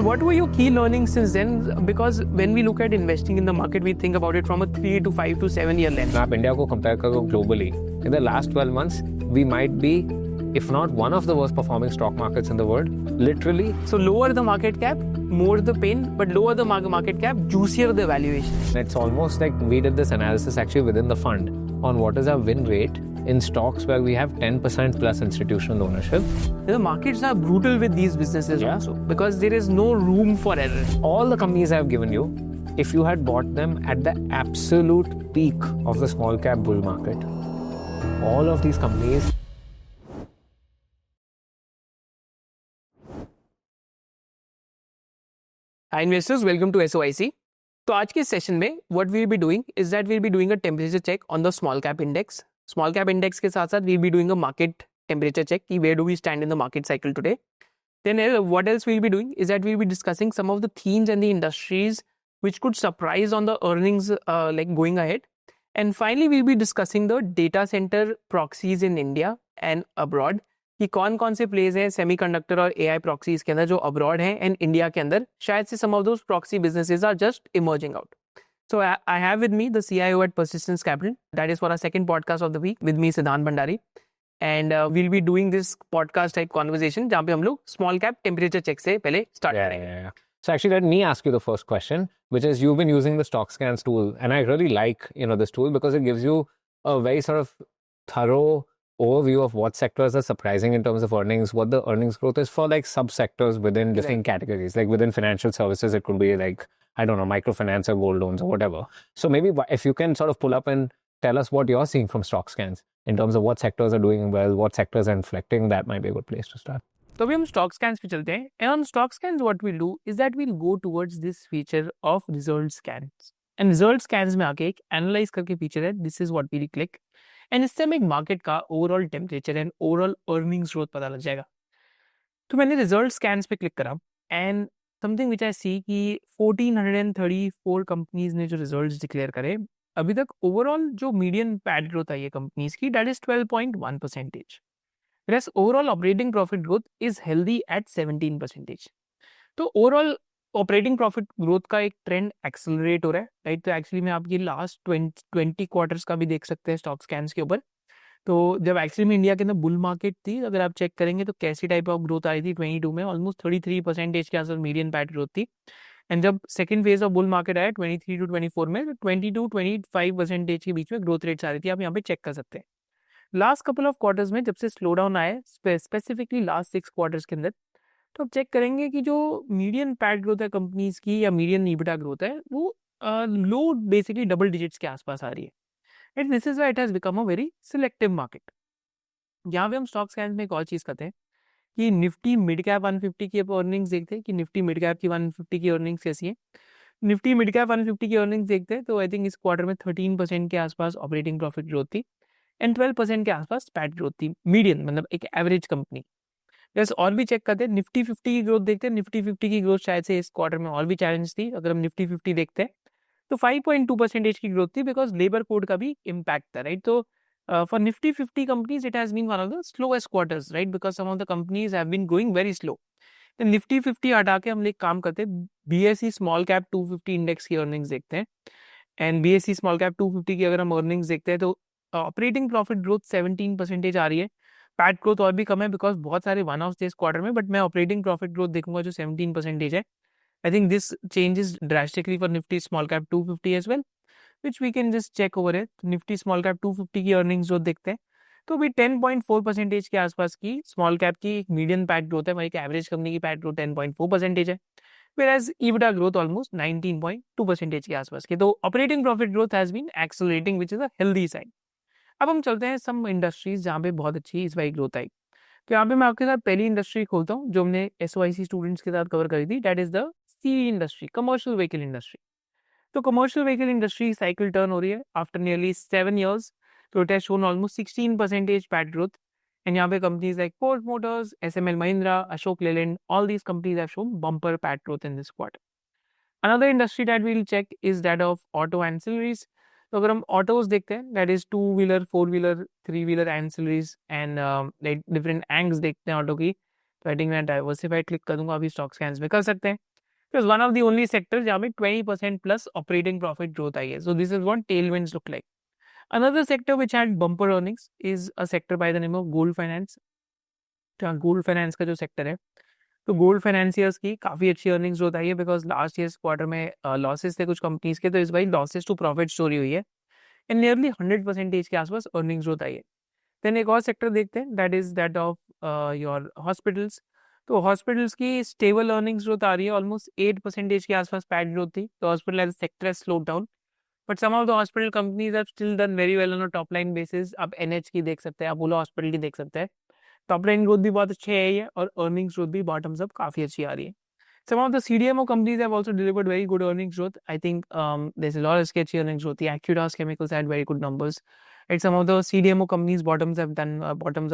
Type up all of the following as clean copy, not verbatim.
what were your key learnings since then? Because when we look at investing in the market, we think about it from a 3 to 5 to 7 year lens. आप India को compare करो globally, in the last 12 months, we might be, if not one of the worst performing stock markets in the world, literally. So lower the market cap, more the pain, but lower the market cap, juicier the valuation. It's almost like we did this analysis actually within the fund on what is our win rate in stocks where we have 10% plus institutional ownership. The markets are brutal with these businesses also because there is no room for error. All the companies I have given you, if you had bought them at the absolute peak of the small cap bull market, all of these companies. Hi investors, welcome to SOIC. तो आज के session में what we'll be doing is that we'll be doing a temperature check on the small cap index. Small cap index के साथ साथ we'll be doing a market temperature check कि where do we stand in the market cycle today. Then what else we'll be doing is that we'll be discussing some of the themes and the industries which could surprise on the earnings like going ahead. And finally we'll be discussing the data center proxies in India and abroad. कि कौन कौन से pledge हैं semiconductor और AI proxies के अंदर जो abroad हैं एंड इंडिया के अंदर शायद से some of those proxy businesses are just emerging out. So I have with me the CIO at Persistence Capital. That is for our second podcast of the week with me Siddhant Bhandari. And we'll be doing this podcast type conversation जहाँ पे हम लोग small cap temperature check से पहले start करेंगे. So actually let me ask you the first question, which is you've been using the StockScans tool and I really like this tool because it gives you a very sort of thorough overview of what sectors are surprising in terms of earnings, what the earnings growth is for like subsectors within different categories. Like within financial services, it could be like, I don't know, microfinance or gold loans or whatever. So maybe if you can sort of pull up and tell us what you're seeing from StockScans in terms of what sectors are doing well, what sectors are inflecting, that might be a good place to start. तो अभी हम StockScans पे चलते हैं. And on StockScans, what we'll do is that we'll go towards this feature of result scans. And result scans में आके एक analyze करके feature है. This is what we'll click. And इससे हमें एक मार्केट का overall temperature and overall earnings growth पता लग जाएगा. तो मैंने रिजल्ट स्कैन्स पे क्लिक करा एंड समथिंग विच आई सी कि 1434 कंपनीज ने जो रिजल्ट्स डिक्लेयर करे अभी तक ओवरऑल जो मीडियन पैड ग्रोथ आई है कंपनीज की that is 12.1%. whereas overall operating profit growth is healthy eight 17%. तो ओवरऑल ऑपरेटिंग प्रॉफिट ग्रोथ का एक ट्रेंड एक्सेलरेट हो रहा है राइट. तो एक्चुअली में आप ये लास्ट 20 क्वार्टर्स का भी देख सकते हैं स्टॉक स्कैन्स के ऊपर. तो जब एक्चुअली में इंडिया के अंदर बुल मार्केट थी अगर आप चेक करेंगे तो कैसी टाइप ऑफ ग्रोथ आई थी 22 में ऑलमोस्ट 33% के आसपास मीडियन पैट ग्रोथ थी. एंड जब second phase of bull market आया 23 टू 24 में 22-25% के बीच में ग्रोथ रेट्स आ रही थी. आप यहाँ पे चेक कर सकते हैं. लास्ट कपल ऑफ क्वार्टर्स में जब से स्लो डाउन आया स्पेसिफिकली लास्ट 6 क्वार्टर्स के अंदर तो आप चेक करेंगे कि जो मीडियन पैट ग्रोथ है कंपनीज की या मीडियन ईबिटा ग्रोथ है वो लो बेसिकली डबल डिजिट्स के आसपास आ रही है. And this is why it has become a very selective market. यहाँ पे हम स्टॉक स्कैन में एक और चीज़ करते हैं कि निफ्टी मिड कैप 150 की अर्निंग्स देखते हैं कि निफ्टी मिड कैप की 150 की अर्निंग्स कैसी है. निफ्टी मिड कैप 150 की अर्निंग्स देखते हैं तो आई थिंक इस क्वार्टर में 13% के आसपास ऑपरेटिंग प्रॉफिट ग्रोथ थी एंड 12% के आसपास पैट ग्रोथ थी मीडियन मतलब एक एवरेज कंपनी. यस और भी चेक करते हैं निफ्टी 50 की ग्रोथ देखते हैं. निफ्टी 50 की ग्रोथ शायद से इस क्वार्टर में और भी चैलेंज थी. अगर हम निफ्टी 50 देखते हैं तो 5.2% की ग्रोथ थी बिकॉज लेबर कोड का भी इम्पैक्ट था राइट. तो for Nifty 50 companies it has been one of the slowest quarters right because some of the companies have been growing very slow. तो निफ्टी 50 हटा के हम एक काम करते हैं बीएसई स्मॉल कैप 250 इंडेक्स की अर्निंग्स देखते हैं. एंड बीएसई स्मॉल कैप 250 की अगर हम अर्निंग्स देखते हैं तो ऑपरेटिंग प्रॉफिट ग्रोथ 17% आ रही है. पैट ग्रोथ और भी कम है बिकॉज बहुत सारे वन ऑफ इस क्वार्टर में. बट मैं ऑपरेटिंग प्रॉफिट ग्रोथ देखूंगा जो 17% है. I think this changes drastically for Nifty small cap 250 as well which we can just check over है. निफ्टी स्मॉल कैप 250 की अर्निंग्स ग्रोथ देखते हैं तो भी 10.4% के आसपास की स्मॉल कैप की एक मीडियन पैट ग्रोथ है. वही एवरेज कंपनी की पैट ग्रोथ 10.4% है. whereas EBITDA growth almost 19.2% के आसपास की. तो operating profit growth has been accelerating which is a healthy sign. अब हम चलते हैं सम इंडस्ट्रीज जहाँ पे बहुत अच्छी इस बार ग्रोथ आई. तो यहाँ पे मैं आपके साथ पहली इंडस्ट्री खोलता हूँ जो हमने SOIC स्टूडेंट्स के साथ कवर करी थी. That is the CE industry, commercial vehicle industry. तो commercial vehicle industry cycle turn हो रही है आफ्टर नियरली 7 years. तो it has shown almost 16% PAT growth. And यहाँ पे companies like Ford Motors, SML Mahindra, Ashok Leyland, all these companies have shown bumper PAT growth in this quarter. Another industry that we will check is that of auto ancillaries. तो अगर हम autos देखते हैं that is 2 wheeler, 4 wheeler, 3 wheeler ancillaries and different angles देखते हैं auto की. तो I think मैं डाइवर्सिफाइड क्लिक करूंगा. अभी स्टॉक स्कैन्स में कर सकते हैं. was one of the only sectors जहाँ पे 20% plus operating profit growth आई है. So this is what tailwinds look like. Another sector which had bumper earnings is a sector by the name of gold finance. Gold finance का जो sector है, तो gold financiers की काफ़ी अच्छी earnings growth आई है because last year quarter में losses थे कुछ कंपनीज के, तो इस बार लॉसेस टू प्रॉफिट स्टोरी हुई है एंड नियरली 100% के आसपास अर्निंग्स ग्रोथ आई है. देन एक और सेक्टर देखते हैं, that is that of your hospitals. तो हॉस्पिटल्स की स्टेबल अर्निंग्स ग्रोथ आ रही है, ऑलमोस्ट 8% के आसपास पैट ग्रोथ थी. तो hospital as sector has slowed down, but some of the hospital companies have still done very well on a top line basis. आप NH की देख सकते हैं, अपोलो हॉस्पिटल की देख सकते हैं, टॉप लाइन ग्रोथ भी बहुत अच्छी है और अर्निंग्स ग्रोथ भी बॉटम्स अप काफी अच्छी आ रही है. Some of the CDMO companies have also delivered very good earnings growth. I think there's a lot of sketchy earnings growth. The Acutaas Chemicals had very good numbers. Right, some of the CDMO companies bottoms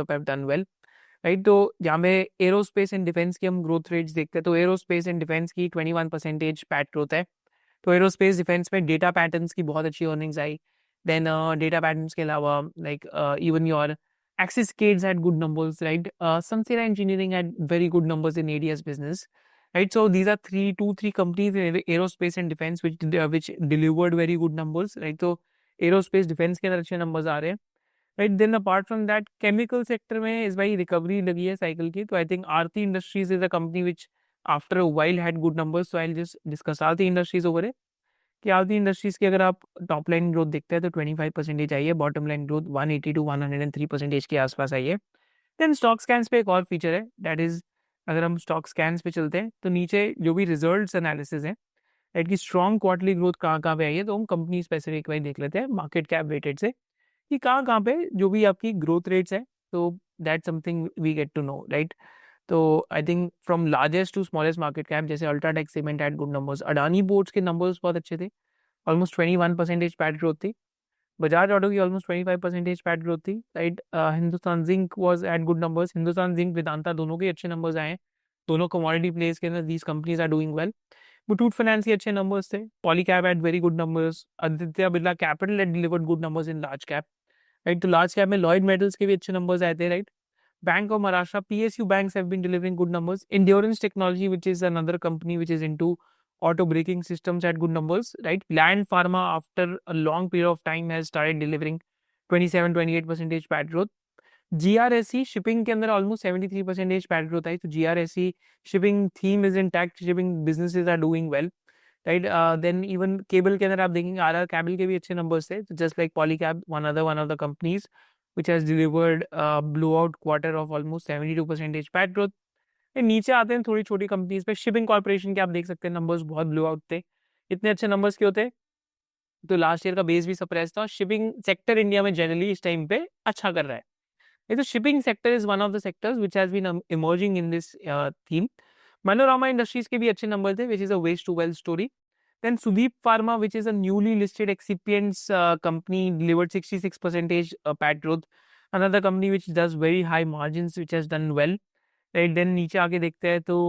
up have done well. Right, तो जहाँ पे aerospace and defence की हम growth rates देखते हैं, तो aerospace and defence की 21% PAT growth है. तो एरोस्पेस डिफेंस में डेटा पैटर्न्स की बहुत अच्छी अर्निंग्स आई. देन डेटा पैटर्न्स के अलावा like even your Axis Cades had good numbers, right? Sansera Engineering had very good numbers in ADS business, right? So these are three companies in aerospace and defense which delivered very good numbers, right? So aerospace defense के अंदर अच्छे numbers आ रहे हैं, right? Then apart from that, chemical sector में इस बार recovery लगी है cycle की. तो I think Aarti Industries is a company which after a while had good numbers. So I'll just discuss Aarti Industries over here. कि आरती industries की अगर आप टॉप लाइन ग्रोथ देखते हैं तो 25% आई है, बॉटम लाइन ग्रोथ 180 to 103% के आसपास आई है. देन स्टॉक स्कैन्स पे एक और फीचर है, दैट इज अगर हम स्टॉक स्कैन्स पे चलते हैं तो नीचे जो भी रिजल्ट्स एनालिसिस है, दैट की स्ट्रॉन्ग क्वार्टरली ग्रोथ कहाँ कहाँ पे आई है, तो हम कंपनी स्पेसिफिक वाइज देख लेते हैं मार्केट कैप रेटेड से कि कहाँ पे जो भी आपकी ग्रोथ रेट्स है. तो that something we get to know, right. तो I think from largest to smallest market cap, जैसे UltraTech cement at good numbers, Adani ports के नंबर्स बहुत अच्छे थे, ऑलमोस्ट 21% पैट ग्रोथ थी. बजाज ऑटो की ऑलमोस्ट 25% पैट ग्रोथ थी, right. Hindustan zinc was at good numbers, Hindustan zinc Vedanta दोनों के अच्छे नंबर्स आए हैं, दोनों कमोडिटी प्लेस के अंदर these companies are doing well. Muthoot finance के अच्छे नंबर्स थे, Polycab at very good numbers, Aditya Birla capital at delivered good numbers in large cap, right. तो लार्ज कैप में लॉयड मेटल्स के भी अच्छे नंबर्स आए थे, right. Bank of Maharashtra, PSU banks have been delivering good numbers. Endurance Technology, which is another company which is into auto braking systems, had good numbers, right? Land Pharma, after a long period of time, has started delivering 27-28% PAT growth. GRSE shipping के अंदर almost 73% PAT growth आई. तो GRSE shipping theme is intact. Shipping businesses are doing well, right? Then even cable के अंदर आप देखेंगे RR Cable के भी अच्छे numbers थे. Just like Polycab, one of the companies which has delivered a blowout quarter of almost 72% PAT growth. नीचे आते हैं थोड़ी छोटी कंपनीज पे, शिपिंग कॉर्पोरेशन के आप देख सकते हैं नंबर्स बहुत ब्लो आउट थे. इतने अच्छे नंबर्स क्यों थे? तो लास्ट ईयर का बेस भी सरप्राइज था. शिपिंग सेक्टर इंडिया में जनरली इस टाइम पे अच्छा कर रहा है. ये तो shipping sector is one of the sectors which has been emerging in this theme. Manorama industries के भी अच्छे नंबर थे, which is a waste to wealth story. Then Sudeep Pharma, which is a newly listed excipients company, delivered 66% PAT growth. Another company which does very high margins, which has done well. Right, then नीचे आके देखते हैं तो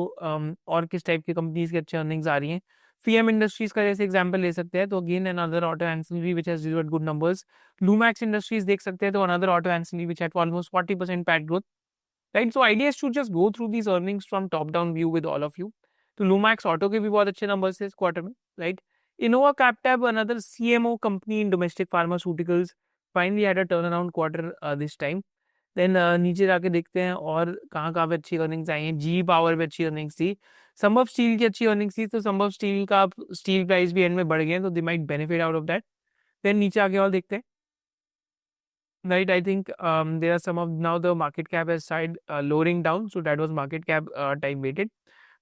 और किस type की companies के अच्छे अर्निंग्स आ रही हैं. फीएम इंडस्ट्रीज का जैसे एग्जांपल ले सकते हैं, तो again another auto ancillary which has delivered good numbers. Lumax industries देख सकते हैं, तो another auto ancillary which had almost 40% PAT growth. Right, so idea is to just go through these earnings from top down view with all of you. तो लूमैक्स auto के भी बहुत अच्छे numbers थे इस क्वार्टर में, right. Innova Captab, another CMO company in domestic pharmaceuticals, finally had a turnaround quarter this time. Then नीचे जाके देखते हैं और कहाँ पे अच्छी अर्निंग्स आई हैं. जी पावर पे अच्छी अर्निंग्स थी, संभव स्टील की अच्छी अर्निंग्स थी. तो संभव स्टील का स्टील प्राइस भी एंड में बढ़ गए, तो they might benefit out of that. Then नीचे आके और देखते हैं, right. I think there are some of now the market cap has started lowering down, so that was market cap time weighted.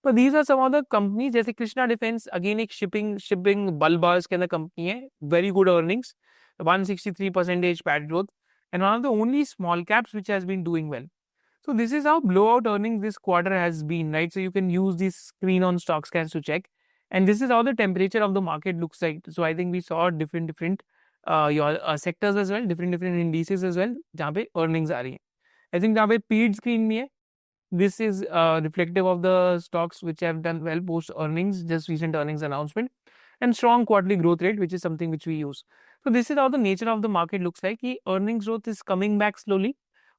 But these are some of the companies, जैसे Krishna defence, again एक shipping बल्बार्स के अंदर company है, very good earnings, 163% PAT growth, and one of the only small caps which has been doing well. So this is how blowout earnings this quarter has been, right? So you can use this screen on stock scans to check, and this is how the temperature of the market looks like. So I think we saw different your sectors as well, different indices as well, जहाँ पे earnings आ रही हैं. I think जहाँ पे paid screen में है, this is reflective of the stocks which have done well post earnings, just recent earnings announcement, and strong quarterly growth rate, which is something which we use. So this is how the nature of the market looks like. कि earnings growth is coming back slowly.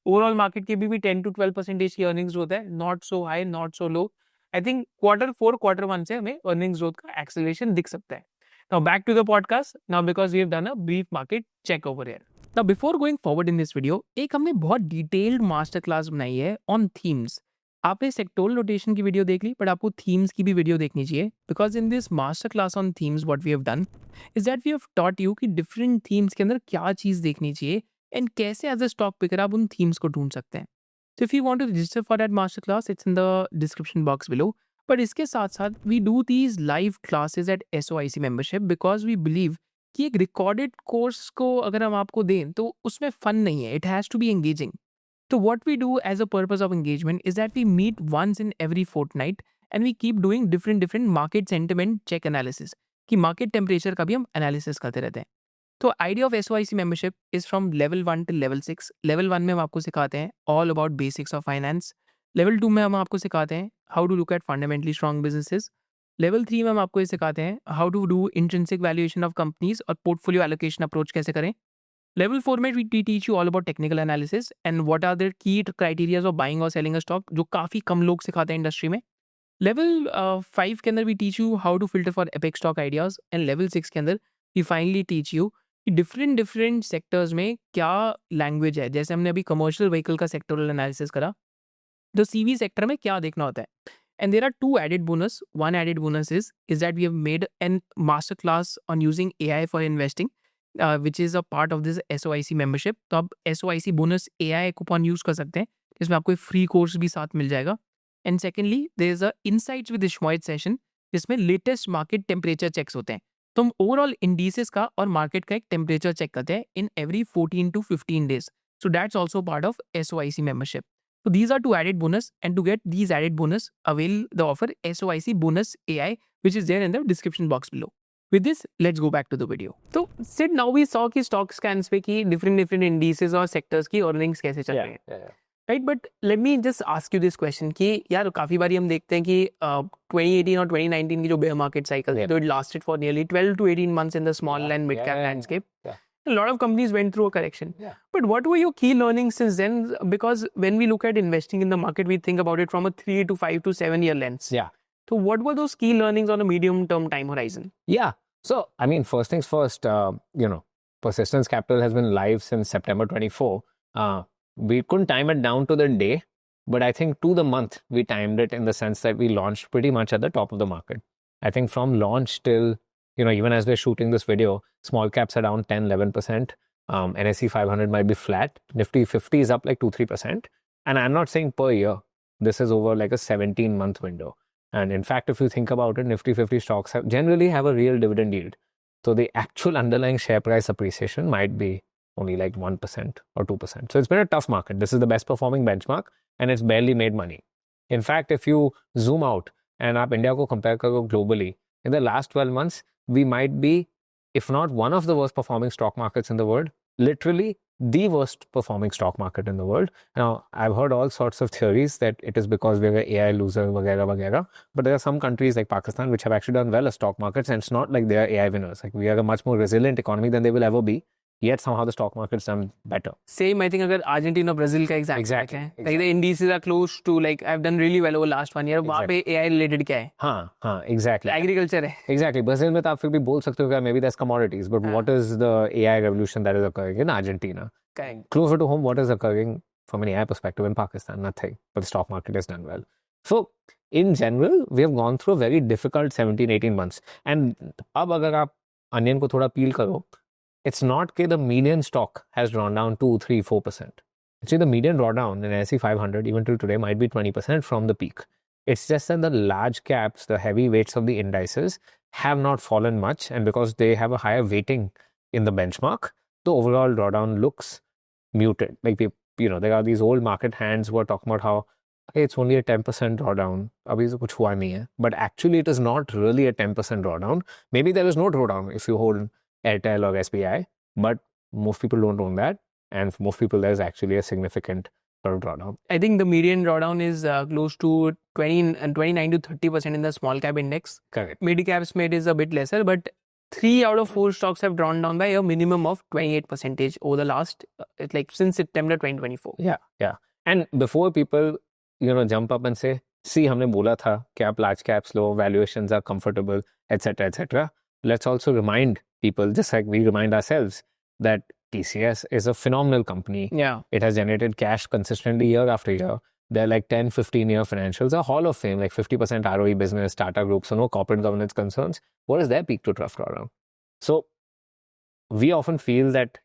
Overall market के भी 10 to 12% की earnings growth है, not so high not so low. I think Q4 Q1 से हमें earnings growth का acceleration दिख सकता है. Now back to the podcast. Now because we have done a brief market check over here. Now before going forward in this video, एक हमने बहुत detailed master class बनाई है ऑन थीम्स. आपने सेक्टोरल रोटेशन की वीडियो देख ली, but आपको themes की भी वीडियो देखनी चाहिए, because in this master class on themes what we have done is that we have taught you कि डिफरेंट थीम्स के अंदर क्या चीज़ देखनी चाहिए एंड कैसे एज अ स्टॉक पिकर आप उन थीम्स को ढूंढ सकते हैं. So if you want to register for that master class, it's in the description box below. पर इसके साथ साथ we do these live classes at SOIC membership because we believe कि एक recorded course को अगर हम आपको दें तो उसमें fun नहीं है. It has to be engaging. So what we do as a purpose of engagement is that we meet once in every fortnight and we keep doing different market sentiment check analysis कि market temperature का भी हम analysis करते रहते हैं. तो idea of SOIC membership is from level 1 till level 6. Level 1 में हम आपको सिखाते हैं all about basics of finance. Level 2 में हम आपको सिखाते हैं how to look at fundamentally strong businesses. Level 3 में हम आपको ये सिखाते हैं how to do intrinsic valuation of companies और पोर्टफोलियो एलोकेशन अप्रोच कैसे करें. लेवल 4 में we teach you all about technical analysis and what are their key criterias of buying और सेलिंग अ स्टॉक, जो काफ़ी कम लोग सिखाते हैं इंडस्ट्री में. लेवल 5 के अंदर we teach you how to filter for epic stock ideas and level 6 के अंदर वी फाइनली टीच यू कि डिफरेंट सेक्टर्स में क्या लैंग्वेज है. जैसे हमने अभी कमर्शियल व्हीकल का सेक्टोरल एनालिसिस करा, तो CV सेक्टर में क्या देखना होता है. And there are 2 added bonus. One added bonus is that we have made an master class on using AI for investing which is a part of this SOIC membership. तो आप SOIC bonus AI coupon use कर सकते हैं, इसमें आपको एक free course भी साथ मिल जाएगा. And secondly there is a insights with इश्मोइद सेशन जिसमें लेटेस्ट मार्केट टेम्परेचर चेक्स होते हैं. तो हम ओवरऑल इंडिसेस का और मार्केट का एक टेम्परेचर चेक करते हैं in every 14 to 15 days. So that's also part of SOIC membership. So these are 2 added bonus, and to get these added bonus, avail the offer SOIC bonus AI, which is there in the description box below. With this, let's go back to the video. So Sid, now we saw कि stock scans पे कि different indices और sectors की earnings कैसे चल रहे हैं. Right, but let me just ask you this question कि यार काफ़ी बारी हम देखते हैं कि 2018 और 2019 की जो बेयर मार्केट साइकिल है, तो it lasted for nearly 12 to 18 months in the small and mid cap landscape. A lot of companies went through a correction. But what were your key learnings since then? Because when we look at investing in the market, we think about it from a 3 to 5 to 7 year lens. So what were those key learnings on a medium term time horizon? So I mean, first things first, Persistence Capital has been live since September 24. We couldn't time it down to the day, but I think to the month we timed it in the sense that we launched pretty much at the top of the market. I think from launch till, even as we're shooting this video, small caps are down 10-11%. NSE 500 might be flat. Nifty 50 is up like 2-3%. And I'm not saying per year. This is over like a 17-month window. And in fact, if you think about it, Nifty 50 stocks generally have a real dividend yield. So the actual underlying share price appreciation might be only like 1% or 2%. So it's been a tough market. This is the best performing benchmark and it's barely made money. In fact, if you zoom out and आप India को compare करो globally, in the last 12 months, we might be, if not one of the worst performing stock markets in the world, literally the worst performing stock market in the world. Now, I've heard all sorts of theories that it is because we're an AI loser, वगैरह. But there are some countries like Pakistan which have actually done well as stock markets, and it's not like they are AI winners. Like we are a much more resilient economy than they will ever be. Yet somehow the stock market's done better. Same, I think, अगर Argentina और Brazil का Exactly. like the indices are close to like I've done really well over last 1 year. वहाँ पे AI related क्या है? हाँ, exactly. Agriculture है. Exactly. Brazil में तो आप फिर भी बोल सकते हो कि maybe there's commodities, but what is the AI revolution that is occurring in Argentina? Correct. Closer to home, what is occurring from an AI perspective in Pakistan? Nothing. But the stock market has done well. So, in general, we have gone through a very difficult 17-18 months. And अब अगर आप onion को थोड़ा peel करो, it's not that the median stock has drawn down 2-3-4%. Actually, the median drawdown in S&P 500 even till today might be 20% from the peak. It's just that the large caps, the heavy weights of the indices have not fallen much, and because they have a higher weighting in the benchmark, the overall drawdown looks muted. Like there are these old market hands who are talking about how hey, it's only a 10% drawdown. Abhi to kuch hua nahi hai. But actually, it is not really a 10% drawdown. Maybe there is no drawdown if you hold Airtel or SBI, but most people don't own that, and for most people there's actually a significant sort of drawdown. I think the median drawdown is close to 29 to 30% in the small cap index. Correct. Mid caps made is a bit lesser, but 3 out of 4 stocks have drawn down by a minimum of 28% over the last since September 2024. Yeah. And before people jump up and say see हमने बोला था कि आप large caps low, valuations are comfortable, etc., etc. Let's also remind people, just like we remind ourselves, that TCS is a phenomenal company. Yeah. It has generated cash consistently year after year. They're like 10, 15-year financials, a hall of fame, like 50% ROE business, Tata Group, so no corporate governance concerns. What is their peak to trough drawdown? So we often feel that,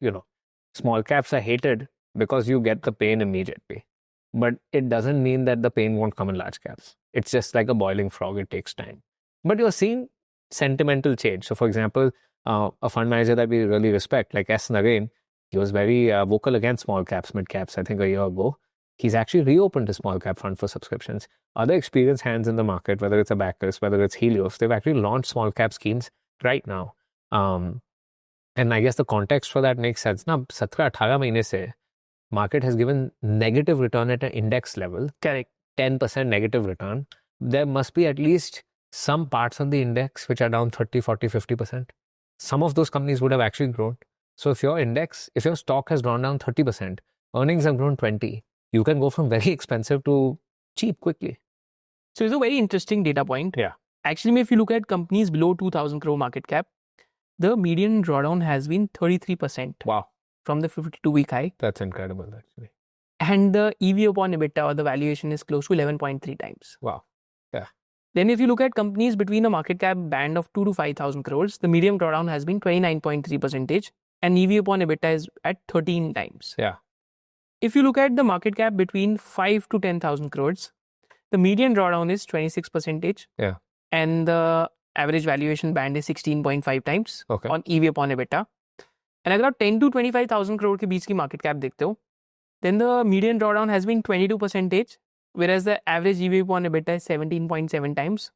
small caps are hated because you get the pain immediately. But it doesn't mean that the pain won't come in large caps. It's just like a boiling frog, it takes time. But you're seeing sentimental change. So, for example, a fund manager that we really respect, like S. Narain, he was very vocal against small caps, mid caps, I think a year ago. He's actually reopened a small cap fund for subscriptions. Other experienced hands in the market, whether it's Abacus, whether it's Helios, they've actually launched small cap schemes right now. And I guess the context for that makes sense. Now, 17-18 महीने से market has given negative return at an index level. Correct. 10% negative return. There must be at least some parts of the index which are down 30, 40, 50%. Some of those companies would have actually grown. So if your stock has gone down 30%, earnings have grown 20, you can go from very expensive to cheap quickly. So it's a very interesting data point. Yeah. Actually, if you look at companies below 2,000 crore market cap, the median drawdown has been 33%. Wow. From the 52-week high. That's incredible, actually. And the EV upon EBITDA, or the valuation, is close to 11.3 times. Wow. Yeah. Then if you look at companies between a market cap band of 2 to 5,000 crores, the median drawdown has been 29.3%, and EV upon EBITDA is at 13 times. Yeah. If you look at the market cap between 5 to 10,000 crores, the median drawdown is 26%. Yeah. And the average valuation band is 16.5 times on EV upon EBITDA. And अगर आप 10 to 25,000 crore के बीच की market cap देखते हो, then the median drawdown has been 22%, whereas the average EV upon EBITDA is 17.7 times.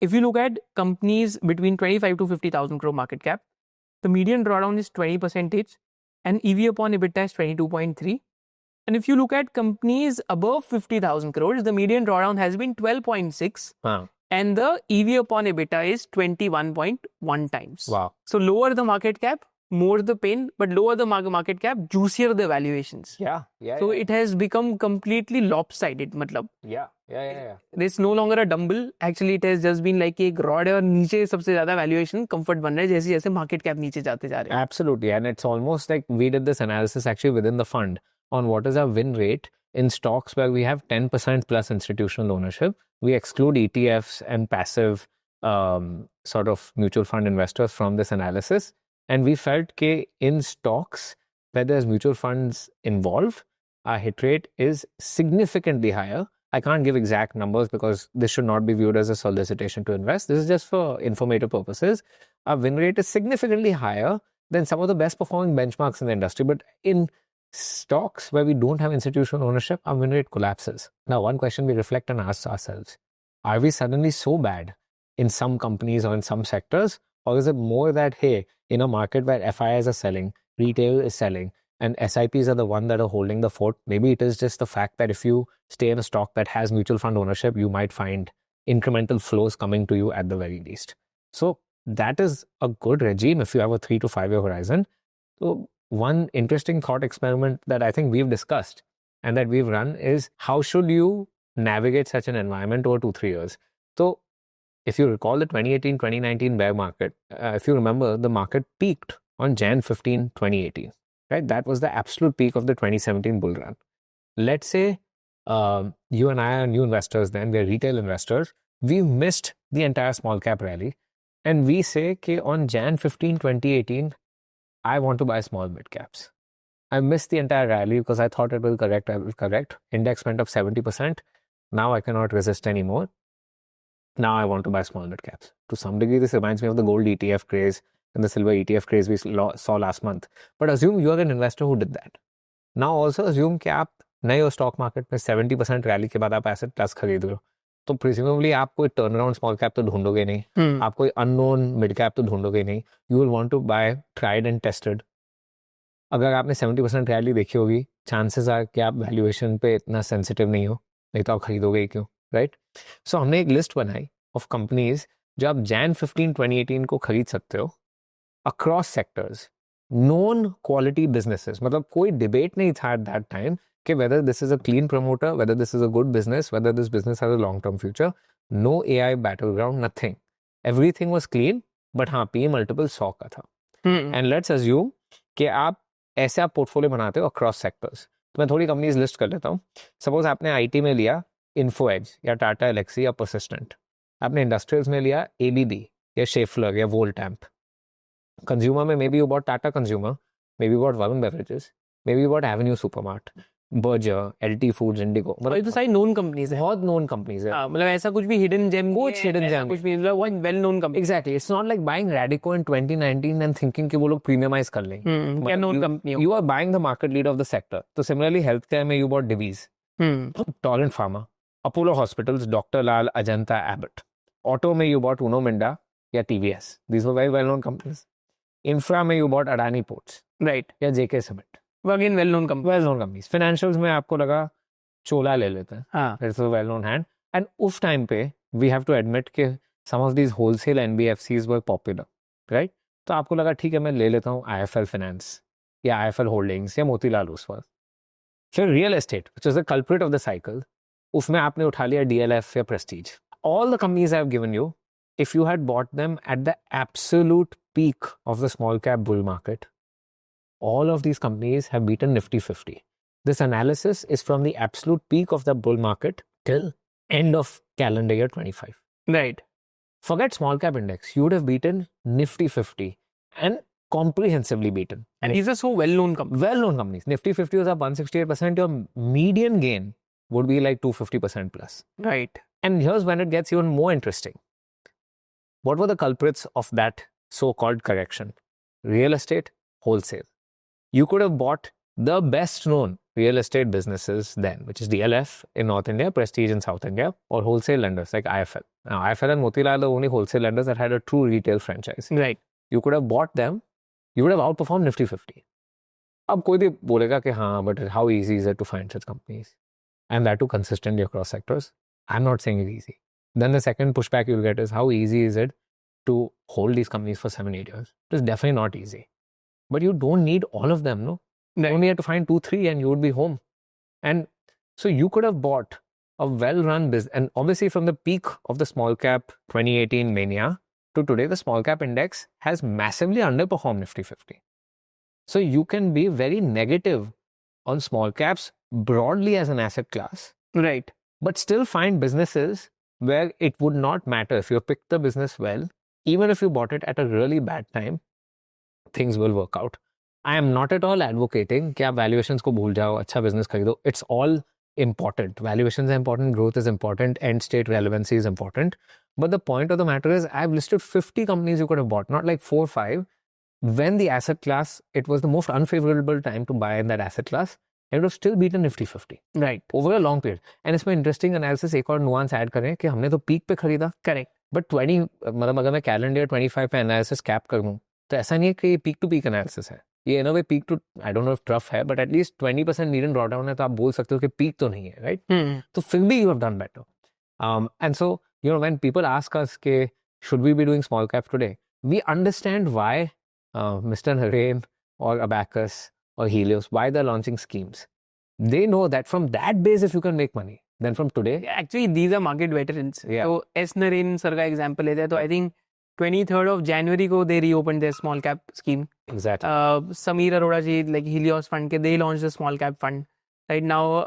If you look at companies between 25 to 50,000 crore market cap, the median drawdown is 20%, and EV upon EBITDA is 22.3. And if you look at companies above 50,000 crores, the median drawdown has been 12.6. Wow. And the EV upon EBITDA is 21.1 times. Wow. So lower the market cap, more the pain, but lower the market cap, juicier the valuations. Yeah. So it has become completely lopsided. मतलब. Yeah. It's no longer a dumbbell. Actually, it has just been like एक rod और नीचे सबसे ज़्यादा valuation comfort बन रहा है जैसे जैसे market cap नीचे जाते जा रहे हैं. Absolutely, and it's almost like we did this analysis actually within the fund on what is our win rate in stocks where we have 10% plus institutional ownership. We exclude ETFs and passive sort of mutual fund investors from this analysis. And we felt that in stocks where there's mutual funds involved, our hit rate is significantly higher. I can't give exact numbers because this should not be viewed as a solicitation to invest. This is just for informative purposes. Our win rate is significantly higher than some of the best performing benchmarks in the industry. But in stocks where we don't have institutional ownership, our win rate collapses. Now, one question we reflect and ask ourselves, are we suddenly so bad in some companies or in some sectors? Or is it more that, hey, in a market where FIIs are selling, retail is selling, and SIPs are the one that are holding the fort, maybe it is just the fact that if you stay in a stock that has mutual fund ownership, you might find incremental flows coming to you at the very least. So that is a good regime if you have a 3 to 5 year horizon. So one interesting thought experiment that I think we've discussed and that we've run is how should you navigate such an environment over 2-3 years? So if you recall the 2018-2019 bear market, if you remember, the market peaked on Jan 15, 2018. Right? That was the absolute peak of the 2017 bull run. Let's say you and I are new investors then, we're retail investors. We missed the entire small cap rally. And we say, okay, on Jan 15, 2018, I want to buy small mid caps. I missed the entire rally because I thought it will correct. Index went up 70%. Now I cannot resist anymore. Now I want to buy small mid caps. To some degree, this reminds me of the gold ETF craze and the silver ETF craze we saw last month. But assume you are an investor who did that. Now also assume कि आप नए हो stock market में 70% rally के बाद आप asset class खरीद रहे हो तो प्रिज्यूमेबली आप कोई टर्न अराउंड स्मॉल कैप तो ढूंढोगे नहीं आप कोई अननोन मिड कैप तो ढूंढोगे नहीं you will want to buy tried and tested अगर आपने 70% रैली देखी होगी चांसेस आर कि आप वैल्यूएशन पे इतना सेंसिटिव नहीं हो नहीं तो आप खरीदोगे क्यों राइट सो हमने एक लिस्ट बनाई ऑफ कंपनीज जो आप Jan 15, 2018 को खरीद सकते हो across sectors, known quality businesses. मतलब कोई debate नहीं था at that time कि whether this is a clean promoter, whether this is a good business, whether this business has a long-term future. No AI battleground, nothing. Everything was clean, but हाँ P multiple 100 का था. And let's assume कि आप ऐसे आप portfolio बनाते हो across sectors. तो मैं थोड़ी कंपनीज लिस्ट कर लेता हूँ. सपोज आपने आईटी में लिया इन्फो एज या टाटा एलेक्सी या परसिस्टेंट. आपने इंडस्ट्रियल्स में लिया एबीबी या शेफलर या वोल्टैम्प. कंज्यूमर में may be you bought Tata consumer, may be bought Varun beverages, may be bought Avenue supermart, Berger, LT foods, Indigo. और ये तो सारी नोन कंपनीज है. बहुत नोन कंपनीज है. मतलब ऐसा कुछ भी हिडन जेम, कुछ hidden gem कुछ भी, मतलब well known company. Exactly. It's not like buying Radico in 2019 and thinking कि वो लोग premiumize कर लेंगे. क्या नोन कंपनी हो. You are buying the market leader of the sector. So similarly, healthcare में you bought Divi's, Torrent Pharma, Apollo Hospitals, Dr. Lal, Ajanta, Abbott. Auto में you bought Uno Minda या TVS. These were very well-known companies. Infra में you bought Adani Ports. Right. या JK Cement. Again well-known company. Well-known companies. Financials में आपको लगा चोला ले लेते हैं. हाँ. It's a well-known hand. And उस time पे we have to admit कि some of these wholesale NBFCs were popular, right? तो आपको लगा ठीक है मैं ले लेता हूँ IIFL Finance या IIFL Holdings या मोतीलाल ओसवाल. फिर real estate which is the culprit of the cycle, उसमें आपने उठा लिया DLF या Prestige. All the companies I have given you, if you had bought them at the absolute peak of the small cap bull market, all of these companies have beaten Nifty 50. This analysis is from the absolute peak of the bull market till end of calendar year 25. Right. Forget small cap index. You would have beaten Nifty 50 and comprehensively beaten. And these are so well-known companies. Well-known companies. Nifty 50 was up 168%. Your median gain would be like 250% plus. Right. And here's when it gets even more interesting. What were the culprits of that so-called correction? Real estate, wholesale. You could have bought the best known real estate businesses then, which is DLF in North India, Prestige in South India, or wholesale lenders like IIFL. Now, IIFL and Motilal are the only wholesale lenders that had a true retail franchise. Right. You could have bought them, you would have outperformed Nifty 50. अब कोई भी बोलेगा कि हाँ, but how easy is it to find such companies? And that too consistently across sectors. I'm not saying it's easy. Then the second pushback you'll get is how easy is it to hold these companies for 7-8 years? It's definitely not easy. But you don't need all of them, no? You only have to find 2-3 and you would be home. And so you could have bought a well-run business. And obviously from the peak of the small cap 2018 mania to today, the small cap index has massively underperformed Nifty 50. So you can be very negative on small caps broadly as an asset class. Right. But still find businesses where it would not matter if you picked the business well, even if you bought it at a really bad time, things will work out. I am not at all advocating कि आप valuations को भूल जाओ, अच्छा business खरीदो. It's all important. Valuations are important, growth is important, end state relevancy is important. But the point of the matter is I've listed 50 companies you could have bought, not like 4 or 5. When the asset class, it was the most unfavorable time to buy in that asset class, and it would have still beaten Nifty 50. Right. Over a long period. And इसमें interesting analysis एक और nuance add करें कि हमने तो peak पे खरीदा. Correct. But 20, मतलब अगर मैं calendar 25 पे analysis cap कर दूँ, तो ऐसा नहीं है कि ये peak to peak analysis है. ये in a way peak to, I don't know if trough है, but at least 20% median drawdown है, तो आप बोल सकते हो कि peak तो नहीं है, right? तो फिर भी you have done better. And so, you know, when people ask us कि should we be doing small cap today, we understand why Mr. Narain or Abacus or Helios, why they're launching schemes. They know that from that base, if you can make money, then from today. Actually, these are market veterans. Yeah. So, S. Narain sir का example लेते हैं, तो I think 23rd of January को they reopened their small cap scheme. Exactly. Sameer Arora ji, like Helios fund, they launched the small cap fund. Right now,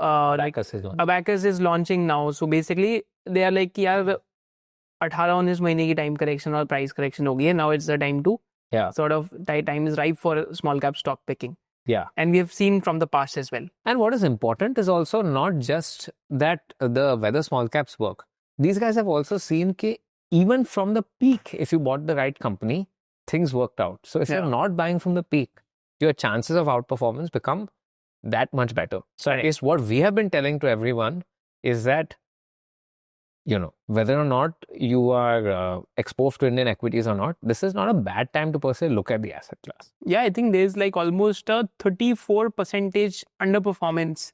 Abacus is launching now. So basically, they are like, यार 18-19 महीने की time correction और price correction हो गई है. Now it's the time to sort of time is ripe for small cap stock picking. Yeah. And we have seen from the past as well. And what is important is also not just that whether small caps work. These guys have also seen that even from the peak, if you bought the right company, things worked out. So if you're not buying from the peak, your chances of outperformance become that much better. So at least what we have been telling to everyone is that, you know, whether or not you are exposed to Indian equities or not, this is not a bad time to per se look at the asset class. Yeah, I think there's like almost a 34% underperformance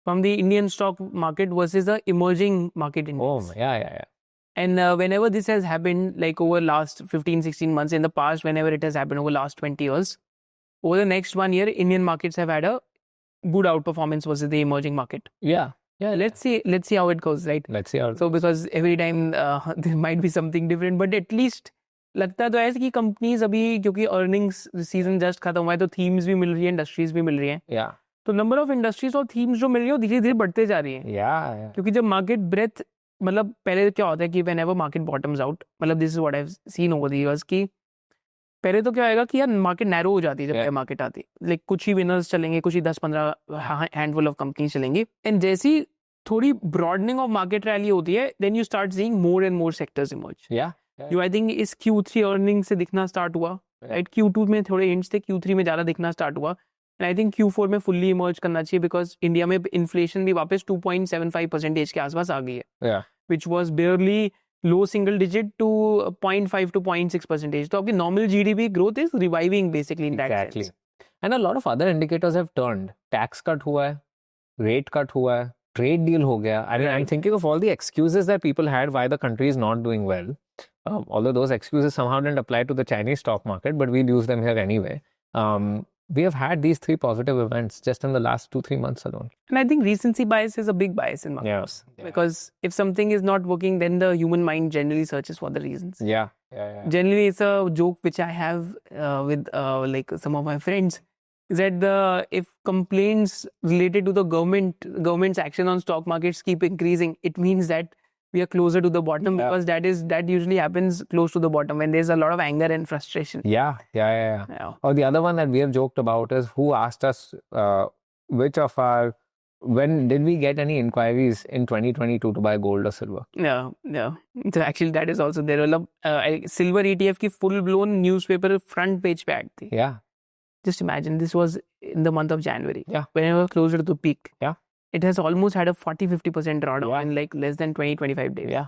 from the Indian stock market versus the emerging market index. Oh, yeah. And whenever this has happened, like over last 15-16 months, in the past, whenever it has happened over last 20 years, over the next 1 year, Indian markets have had a good outperformance versus the emerging market. Yeah. Let's see how it goes, right? Let's see how. So because every time there might be something different, but at least लगता तो है कि companies अभी क्योंकि earnings season just खत्म हुआ है तो थीम्स भी मिल रही है, इंडस्ट्रीज भी मिल रही हैं. Yeah. तो नंबर ऑफ इंडस्ट्रीज और थीम्स जो मिल रही है वो धीरे धीरे बढ़ते जा रही है. Yeah. क्योंकि जब मार्केट ब्रेथ मतलब पहले क्या होता है कि व्हेनेवर मार्केट बॉटम्स आउट, मतलब this is what I have seen over the years कि पहले तो क्या होएगा कि यार मार्केट नैरो हो जाती है जब Yeah. मार्केट आती है. लाइक कुछ ही विनर्स चलेंगे, कुछ ही 10-15 हैंडफुल ऑफ कंपनीज चलेंगी. एंड जैसी थोड़ी ब्रॉडनिंग ऑफ मार्केट रैली होती है, then you start seeing more and more sectors emerge. Yeah. जो आई थिंक इस Q3 अर्निंग से दिखना स्टार्ट हुआ, राइट. Q2 में थोड़े हिंट्स थे, Q3 में ज़्यादा दिखना स्टार्ट हुआ. एंड आई थिंक Q4 में फुल्ली इमर्ज करना चाहिए बिकॉज इंडिया में इन्फ्लेशन भी वापस 2.75% के आसपास आ गई है, Yeah. which was barely low single digit to 0.5 to 0.6%. तो आपकी normal GDP growth is reviving basically in that Exactly. sense. And a lot of other indicators have turned. Tax cut हुआ है, rate cut हुआ है, trade deal हो गया. I mean, I'm Right. thinking of all the excuses that people had why the country is not doing well. Although those excuses somehow didn't apply to the Chinese stock market, but we'll use them here anyway. We have had these 3 positive events just in the last 2-3 months alone. And I think recency bias is a big bias in markets. Yeah. Because if something is not working, then the human mind generally searches for the reasons. Yeah. Generally, it's a joke which I have with like some of my friends. Is that if complaints related to the government's action on stock markets keep increasing, it means that we are closer to the bottom. Yeah. Because that usually happens close to the bottom when there's a lot of anger and frustration. Yeah. Yeah. Or the other one that we have joked about is who asked us when did we get any inquiries in 2022 to buy gold or silver? Yeah. So actually, that is also there. Silver ETF की full blown newspaper front page पे ad थी. Yeah. Just imagine, this was in the month of January. Yeah. When we were closer to the peak. Yeah. It has almost had a 40-50% drawdown Yeah. in like less than 20-25 days. Yeah.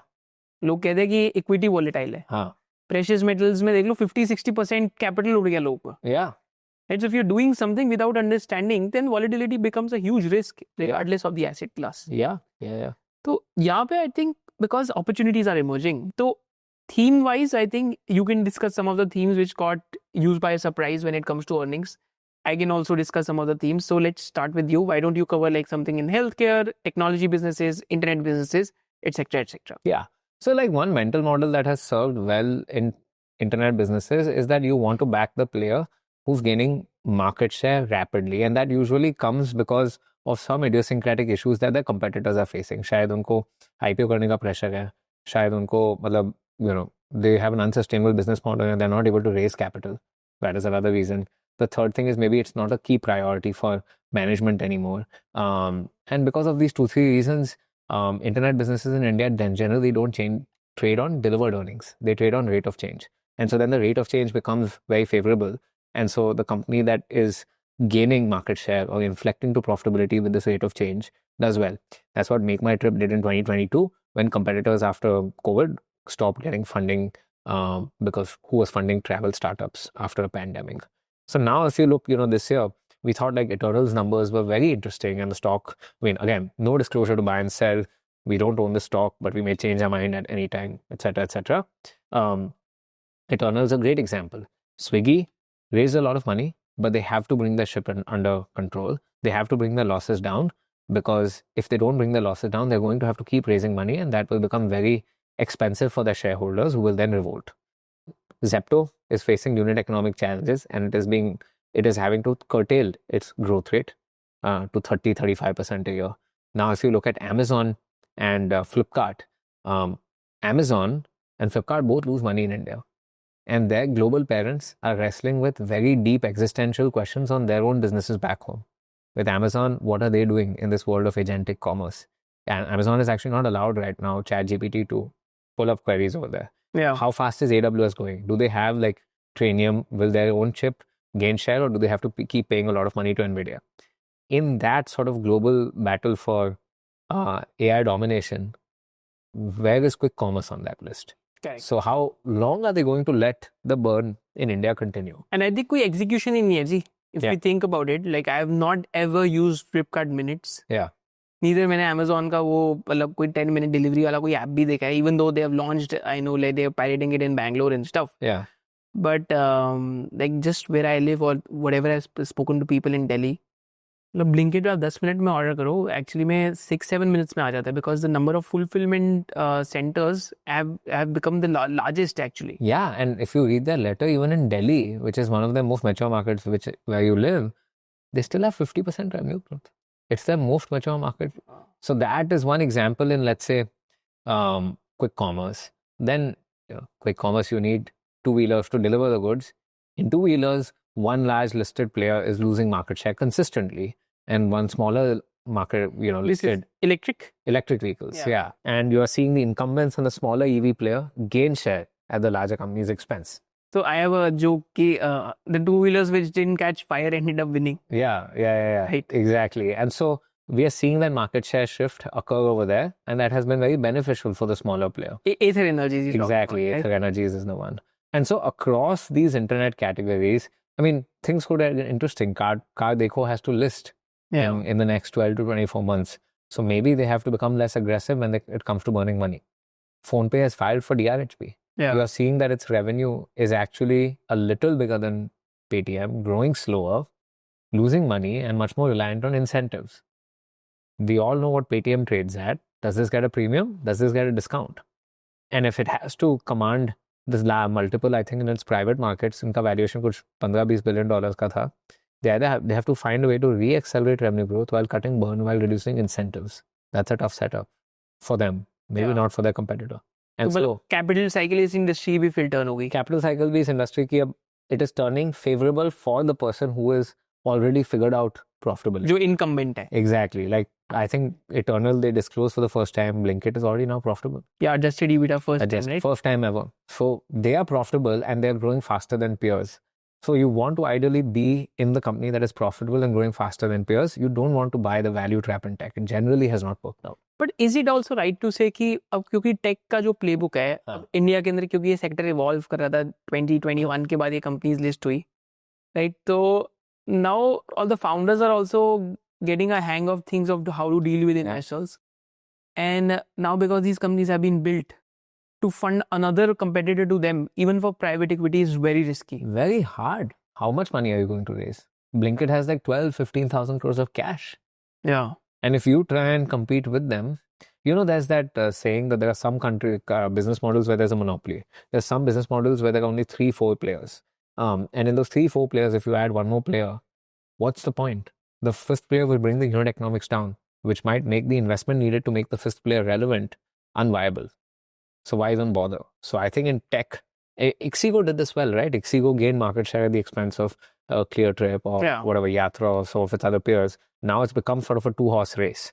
लोग कहते हैं कि equity volatile है. हाँ. Precious metals में देख लो 50-60% capital उड़ गया लोगों का. Yeah. Right? So if you're doing something without understanding, then volatility becomes a huge risk regardless of the asset class. Yeah. तो यहाँ पे I think because opportunities are emerging, तो theme wise I think you can discuss some of the themes which got used by surprise when it comes to earnings. I can also discuss some of the themes. So let's start with you. Why don't you cover like something in healthcare, technology businesses, internet businesses, etc., etc. Yeah. So like one mental model that has served well in internet businesses is that you want to back the player who's gaining market share rapidly, and that usually comes because of some idiosyncratic issues that their competitors are facing. शायद उनको IPO करने का pressure है, शायद उनको मतलब they have an unsustainable business model and they're not able to raise capital. That is another reason. The third thing is maybe it's not a key priority for management anymore. And because of these 2-3 reasons, internet businesses in India generally don't trade on delivered earnings. They trade on rate of change. And so then the rate of change becomes very favorable. And so the company that is gaining market share or inflecting to profitability with this rate of change does well. That's what Make My Trip did in 2022 when competitors after COVID stopped getting funding because who was funding travel startups after a pandemic. So now if you look, this year, we thought like Eternal's numbers were very interesting and the stock, again, no disclosure to buy and sell. We don't own the stock, but we may change our mind at any time, etc., etc. Eternal's a great example. Swiggy raised a lot of money, but they have to bring their ship under control. They have to bring their losses down because if they don't bring their losses down, they're going to have to keep raising money and that will become very expensive for their shareholders who will then revolt. Zepto is facing unit economic challenges and it is having to curtail its growth rate to 30-35% a year. Now, if you look at Amazon and Flipkart, Amazon and Flipkart both lose money in India. And their global parents are wrestling with very deep existential questions on their own businesses back home. With Amazon, what are they doing in this world of agentic commerce? And Amazon is actually not allowed right now, ChatGPT, to pull up queries over there. Yeah. How fast is AWS going? Do they have like Trainium? Will their own chip gain share or do they have to keep paying a lot of money to NVIDIA? In that sort of global battle for AI domination, where is quick commerce on that list? Okay. So how long are they going to let the burn in India continue? And I think कोई execution ही नहीं है जी. If we think about it, like I have not ever used Flipkart Minutes. Yeah. Neither मैंने Amazon का वो मतलब कोई 10-minute delivery वाला कोई app भी देखा है. Even though they have launched, I know like they are piloting it in Bangalore and stuff. Yeah. But like just where I live or whatever I've spoken to people in Delhi, मतलब Blinkit पे आप 10 minute में order करो, actually में 6-7 minutes में आ जाता है, because the number of fulfilment centres have become the largest actually. Yeah, and if you read their letter, even in Delhi, which is one of the most mature markets where you live, they still have 50% revenue growth. It's their most mature market. So that is one example in, let's say, quick commerce. Then quick commerce, you need two-wheelers to deliver the goods. In two-wheelers, one large listed player is losing market share consistently, and one smaller market, This is listed electric vehicles. Yeah. Yeah, and you are seeing the incumbents and the smaller EV player gain share at the larger company's expense. So I have a joke ki the two-wheelers which didn't catch fire ended up winning. Yeah. Right. Exactly. And so we are seeing that market share shift occur over there, and that has been very beneficial for the smaller player. Ather Energies. Exactly. Ather Energies is the one. And so across these internet categories, I mean, things could get interesting. Car Dekho has to list in the next 12 to 24 months. So maybe they have to become less aggressive when it comes to burning money. PhonePe has filed for DRHP. Yeah. You are seeing that its revenue is actually a little bigger than Paytm, growing slower, losing money, and much more reliant on incentives. We all know what Paytm trades at. Does this get a premium? Does this get a discount? And if it has to command this multiple, I think in its private markets, इनका valuation कुछ $15-20 billion का था. They have to find a way to re-accelerate revenue growth while cutting burn, while reducing incentives. That's a tough setup for them. Maybe not for their competitor. And so capital cycle इस industry भी फिर turn होगी. Capital cycle भी इस industry की अब it is turning favorable for the person who is already figured out profitability. जो incumbent है. Exactly. Like I think Eternal, they disclosed for the first time, Blinkit is already now profitable. Yeah, adjusted EBITDA first time, right? First time ever. So they are profitable and they're growing faster than peers. So you want to ideally be in the company that is profitable and growing faster than peers. You don't want to buy the value trap in tech. It generally has not worked out. But is it also right to say कि अब क्योंकि take का जो playbook है अब India के अंदर क्योंकि ये सेक्टर इवॉल्व कर रहा था 2021 के बाद ये कंपनीज लिस्ट हुई, राइट? तो now all the founders are also getting a hang of things of how to deal with investors. And now because these companies have been built, to fund another competitor to them, even for private equity, is very risky. Very hard. How much money are you going to raise? Blinkit has like 12-15,000 crores of cash. Yeah. And if you try and compete with them, there's that saying that there are some business models where there's a monopoly. There's some business models where there are only 3-4 players. And in those 3-4 players, if you add one more player, what's the point? The fifth player will bring the unit economics down, which might make the investment needed to make the fifth player relevant unviable. So why even bother? So I think in tech, Ixigo did this well, right? Ixigo gained market share at the expense of ClearTrip or whatever, Yatra or so of its other peers. Now it's become sort of a two-horse race,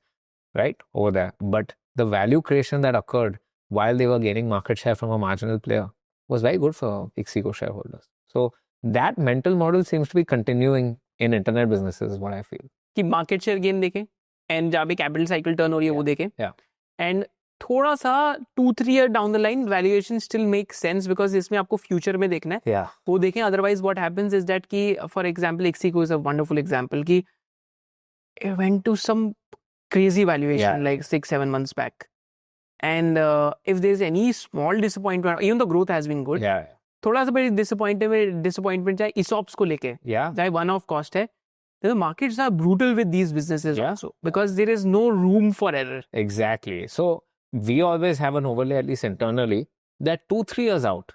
right? Over there. But the value creation that occurred while they were gaining market share from a marginal player was very good for Ixigo shareholders. So that mental model seems to be continuing in internet businesses, is what I feel. कि market share gain देखें and जहाँ भी capital cycle turn हो रही है वो देखें. Yeah. And थोड़ा सा 2-3 year down the line valuation still makes sense because इसमें आपको future में देखना है. Yeah. वो देखें. Otherwise what happens is that कि for example Ixigo is a wonderful example कि it went to some crazy valuation like 6-7 months back. And if there's any small disappointment, even though growth has been good, थोड़ा सा बड़ी disappointment चाहे ESOPs को लेके, चाहे one-off cost है, the markets are brutal with these businesses also because there is no room for error. Exactly. So we always have an overlay, at least internally, that 2-3 years out,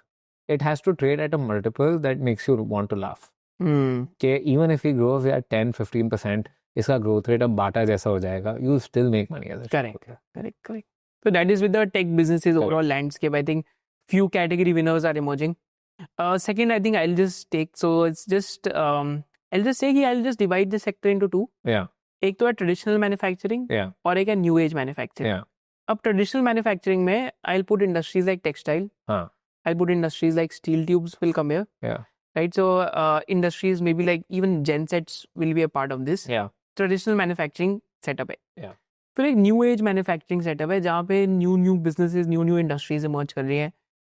it has to trade at a multiple that makes you want to laugh. Okay, even if we grow at 10-15%, इसका growth rate अब बाटा जैसा हो जाएगा, you'll still make money as a Correct. So that is with the tech businesses overall landscape. I think few category winners are emerging. Second, I think I'll just take, so it's just, I'll just say I'll just divide the sector into two. Yeah. एक तो है traditional manufacturing और एक है new age manufacturing. Yeah. अब traditional manufacturing में I'll put industries like textile. I'll put industries like steel tubes will come here. Yeah. Right. So industries maybe like even gensets will be a part of this. Yeah. Traditional manufacturing setup है. Yeah. फिर एक new age manufacturing setup है जहाँ पे new businesses new industries emerge कर रही हैं.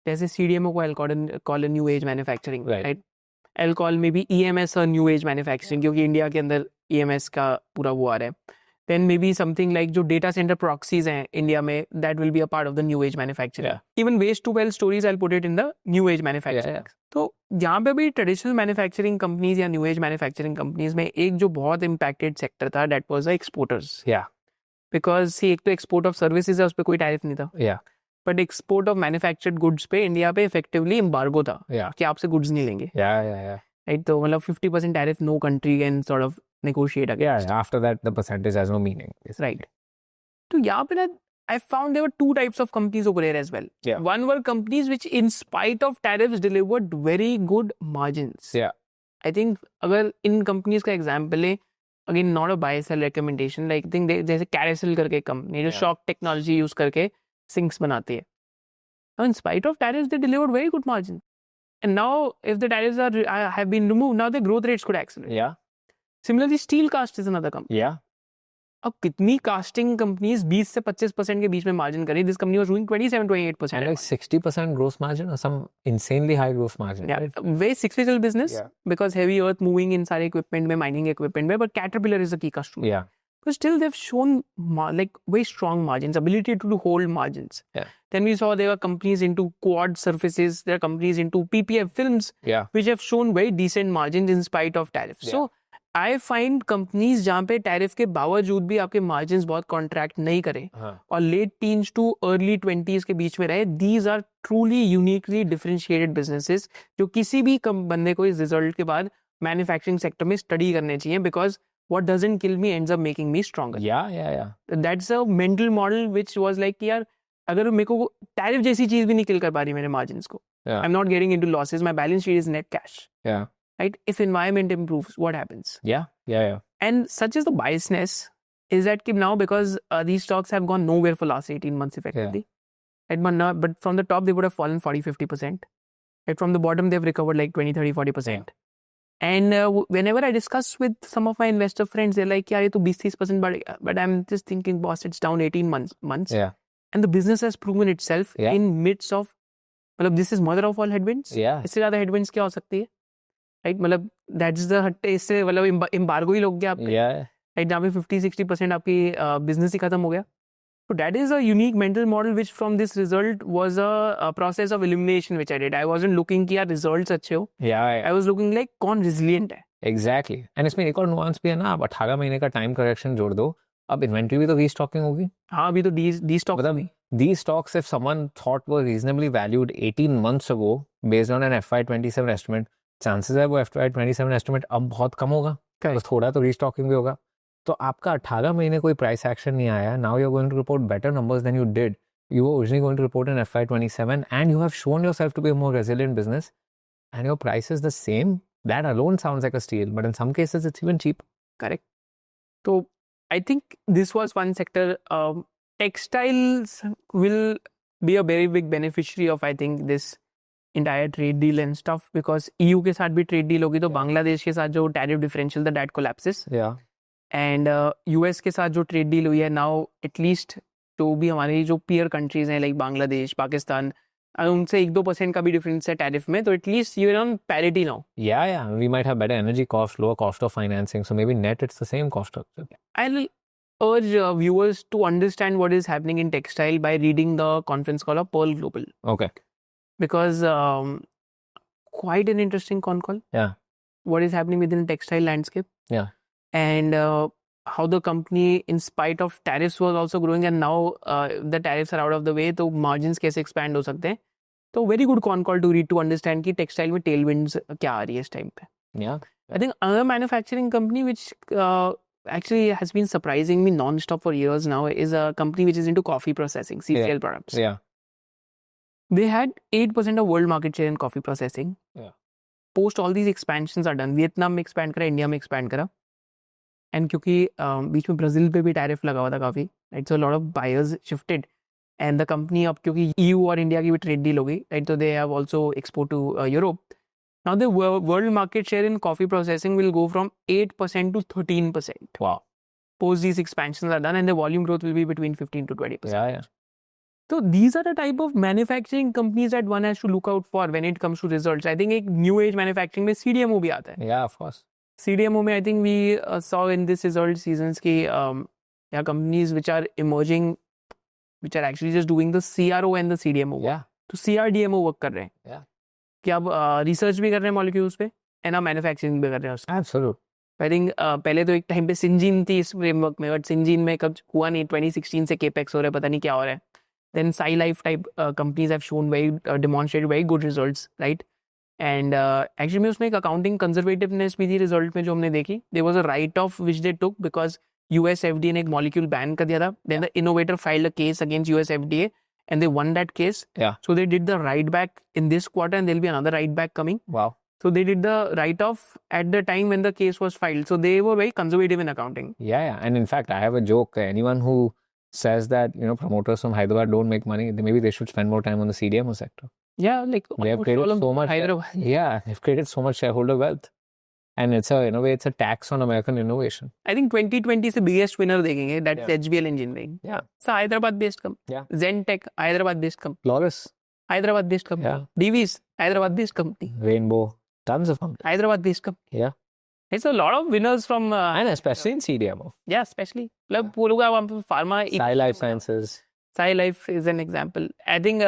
जैसे CDMO को call new age manufacturing, right? I'll call maybe EMS a new age manufacturing क्योंकि इंडिया के अंदर EMS का पूरा वो आ रहा है. then maybe something like जो data center proxies हैं India में, that will be a part of the new age manufacturing. Yeah. Even waste to wealth stories, I'll put it in the new age manufacturing. Yeah. तो यहाँ पे भी traditional manufacturing companies या new age manufacturing companies में एक जो बहुत impacted sector था, that was the exporters. Yeah. Because see, एक तो export of services है, उस पे कोई tariff नहीं था. Yeah. But export of manufactured goods पे India पे effectively embargo था. Yeah. कि आपसे goods नहीं लेंगे. Yeah. Right, तो मतलब 50% tariff, no country can sort of negotiate against. Yeah. After that, the percentage has no meaning. Basically. Right. तो यहाँ पे ना, I found there were two types of companies over here as well. Yeah. One were companies which, in spite of tariffs, delivered very good margins. Yeah. I think अगर इन companies का example है, again not a buy sell recommendation, like I think जैसे Carousel करके company जो shock technology use करके sinks बनाती है. Now in spite of tariffs, they delivered very good margins. And now, if the tariffs have been removed, now the growth rates could accelerate. Yeah. Similarly, Steelcast is another company. Yeah. अब कितनी casting companies 20 से 25% के बीच में margin करी? This company was doing 27-28%. And like 60% gross margin or some insanely high gross margin. Yeah, right? very cyclical business. Yeah. Because heavy earth moving in सारे equipment में, mining equipment में, but Caterpillar is a key customer. Yeah. But still, they've shown like very strong margins, ability to hold margins. Yeah. Then we saw there were companies into quad surfaces, there are companies into PPF films, Yeah. which have shown very decent margins in spite of tariffs. Yeah. So I find companies जहाँ पे tariff के बावजूद भी आपके margins बहुत contract नहीं करे और late teens to early 20s के बीच में रहे, these are truly uniquely differentiated businesses जो किसी भी बंदे को इस result के बाद manufacturing sector में study करने चाहिए, because what doesn't kill me ends up making me stronger. Yeah. That's a mental model which was like कि यार अगर मेरे को टैरिफ जैसी चीज भी नहीं किल कर पा रही मेरे मार्जिन्स को, I'm not getting into losses, my balance sheet is net cash. Yeah. Right? If environment improves, what happens? Yeah. And such is the biasness is that now, because these stocks have gone nowhere for last 18 months effectively, right? But from the top they would have fallen 40-50%. Right? From the bottom they've recovered like 20-30-40%. Yeah. And whenever I discuss with some of my investor friends, they're like, yeah, ये तो 20-30%, but I'm just thinking, boss, it's down 18 months. Yeah. And the business has proven itself in midst of, मतलब this is mother of all headwinds. Yeah. इससे ज़्यादा headwinds क्या हो सकती है? Right? मतलब that's the इससे मतलब embargo ही लग गया आपका. Yeah. Right? जहाँ पे 50-60% आपकी business ही खत्म हो गया. So that is a unique mental model which from this result was a process of elimination which I did. I wasn't looking कि यार results अच्छे हो. Yeah. I was looking like कौन resilient है. Exactly. And इसमें एक और nuance भी है ना, आप 18 महीने का time correction जोड़ दो, अब inventory भी तो restocking होगी. हाँ, अभी तो destock. मतलब these stocks, if someone thought were reasonably valued 18 months ago based on an FY27 estimate, chances है वो FY27 estimate अब बहुत कम होगा. तो थोड़ा तो restocking भी होगा. तो आपका 18 महीने कोई price action नहीं आया. Now you're going to report better numbers than you did. You were originally going to report in FY27 and you have shown yourself to be a more resilient business and your price is the same. That alone sounds like a steal, but in some cases it's even cheap. Correct. So I think this was one sector. Textiles will be a very big beneficiary of, I think, this entire trade deal and stuff, because EU के साथ भी trade deal होगी तो बांग्लादेश के साथ जो tariff differential था that collapses. Yeah. And US के साथ जो trade deal हुई है, now at least जो भी हमारी जो peer countries हैं like बांग्लादेश, पाकिस्तान, उनसे 1-2% का भी difference है tariff में, तो at least you're on parity now. Yeah. We might have better energy cost, lower cost of financing, so maybe net it's the same cost structure. I'll urge viewers to understand what is happening in textile by reading the conference call of Pearl Global. Okay. Because quite an interesting con call. Yeah. What is happening within the textile landscape. Yeah. And how the company, in spite of tariffs, was also growing, and now the tariffs are out of the way, तो margins कैसे expand हो सकते हैं. तो very good con call to read to understand कि textile में tailwinds क्या आ रही है इस time पे. Yeah. I think another manufacturing company which actually has been surprising me non-stop for years now is a company which is into coffee processing, CCL products. Yeah. They had 8% of world market share in coffee processing. Yeah. Post all these expansions are done. Vietnam में expand करा, India में expand करा. And क्योंकि बीच में Brazil पे भी tariff लगा हुआ था काफ़ी, right? So a lot of buyers shifted. And the company अब क्योंकि EU और India की भी trade deal हो गई, right? So they have also export to Europe. Now the world market share in coffee processing will go from 8% to 13%. Wow. Post these expansions are done, and the volume growth will be between 15 to 20%. Yeah. So these are the type of manufacturing companies that one has to look out for when it comes to results. I think एक new age manufacturing में CDMO भी आता है. Yeah, of course. CDMO में I think we saw in this result seasons कि या companies which are emerging, which are actually just doing the CRO and the CDMO work. Yeah. तो CRDMO work कर रहे हैं. Yeah. कि आप research भी कर रहे हैं मॉलिक्यूल्स पे एंड आप मैन्युफैक्चरिंग भी कर रहे हैं उसका. Absolutely. आई थिंक पहले तो एक टाइम पे सिंजीन थी इस फ्रेमवर्क में, बट सिंजीन में कब हुआ नहीं, 2016 से केपेक्स हो रहा है, पता नहीं क्या हो रहा है. Then Sai life type companies have shown very demonstrated very good results, right. And actually में उसमें एक अकाउंटिंग कंजर्वेटिवनेस भी थी रिजल्ट में जो हमने देखी. There was a write off which they took because US FDA ने एक मॉलिक्यूल बैन कर दिया था. Then the innovator filed a case against US FDA and they won that case. Yeah. So they did the write back in this quarter and there'll be another write back coming. Wow. So they did the write off at the time when the case was filed. So they were very conservative in accounting. Yeah, yeah. And in fact, I have a joke. Anyone who says that, you know, promoters from Hyderabad don't make money, maybe they should spend more time on the CDMO sector. Yeah, like They have created so much. Hyderabad. Yeah, they've created so much shareholder wealth. And it's a, in a way, it's a tax on American innovation. I think 2020 is the biggest winner देखेंगे. That's Yeah. HBL Engineering. Yeah. It's a Hyderabad based company. Yeah. Zentech, Hyderabad based company. Flawless. Hyderabad based company. Yeah. DV's, Hyderabad based company. Rainbow. Tons of companies. Hyderabad based company. Yeah. It's a lot of winners from. And especially in CDMO. Yeah, especially. मतलब बोलूँगा वहाँ पे pharma. Sai Life Sciences. Sai Life is an example. I think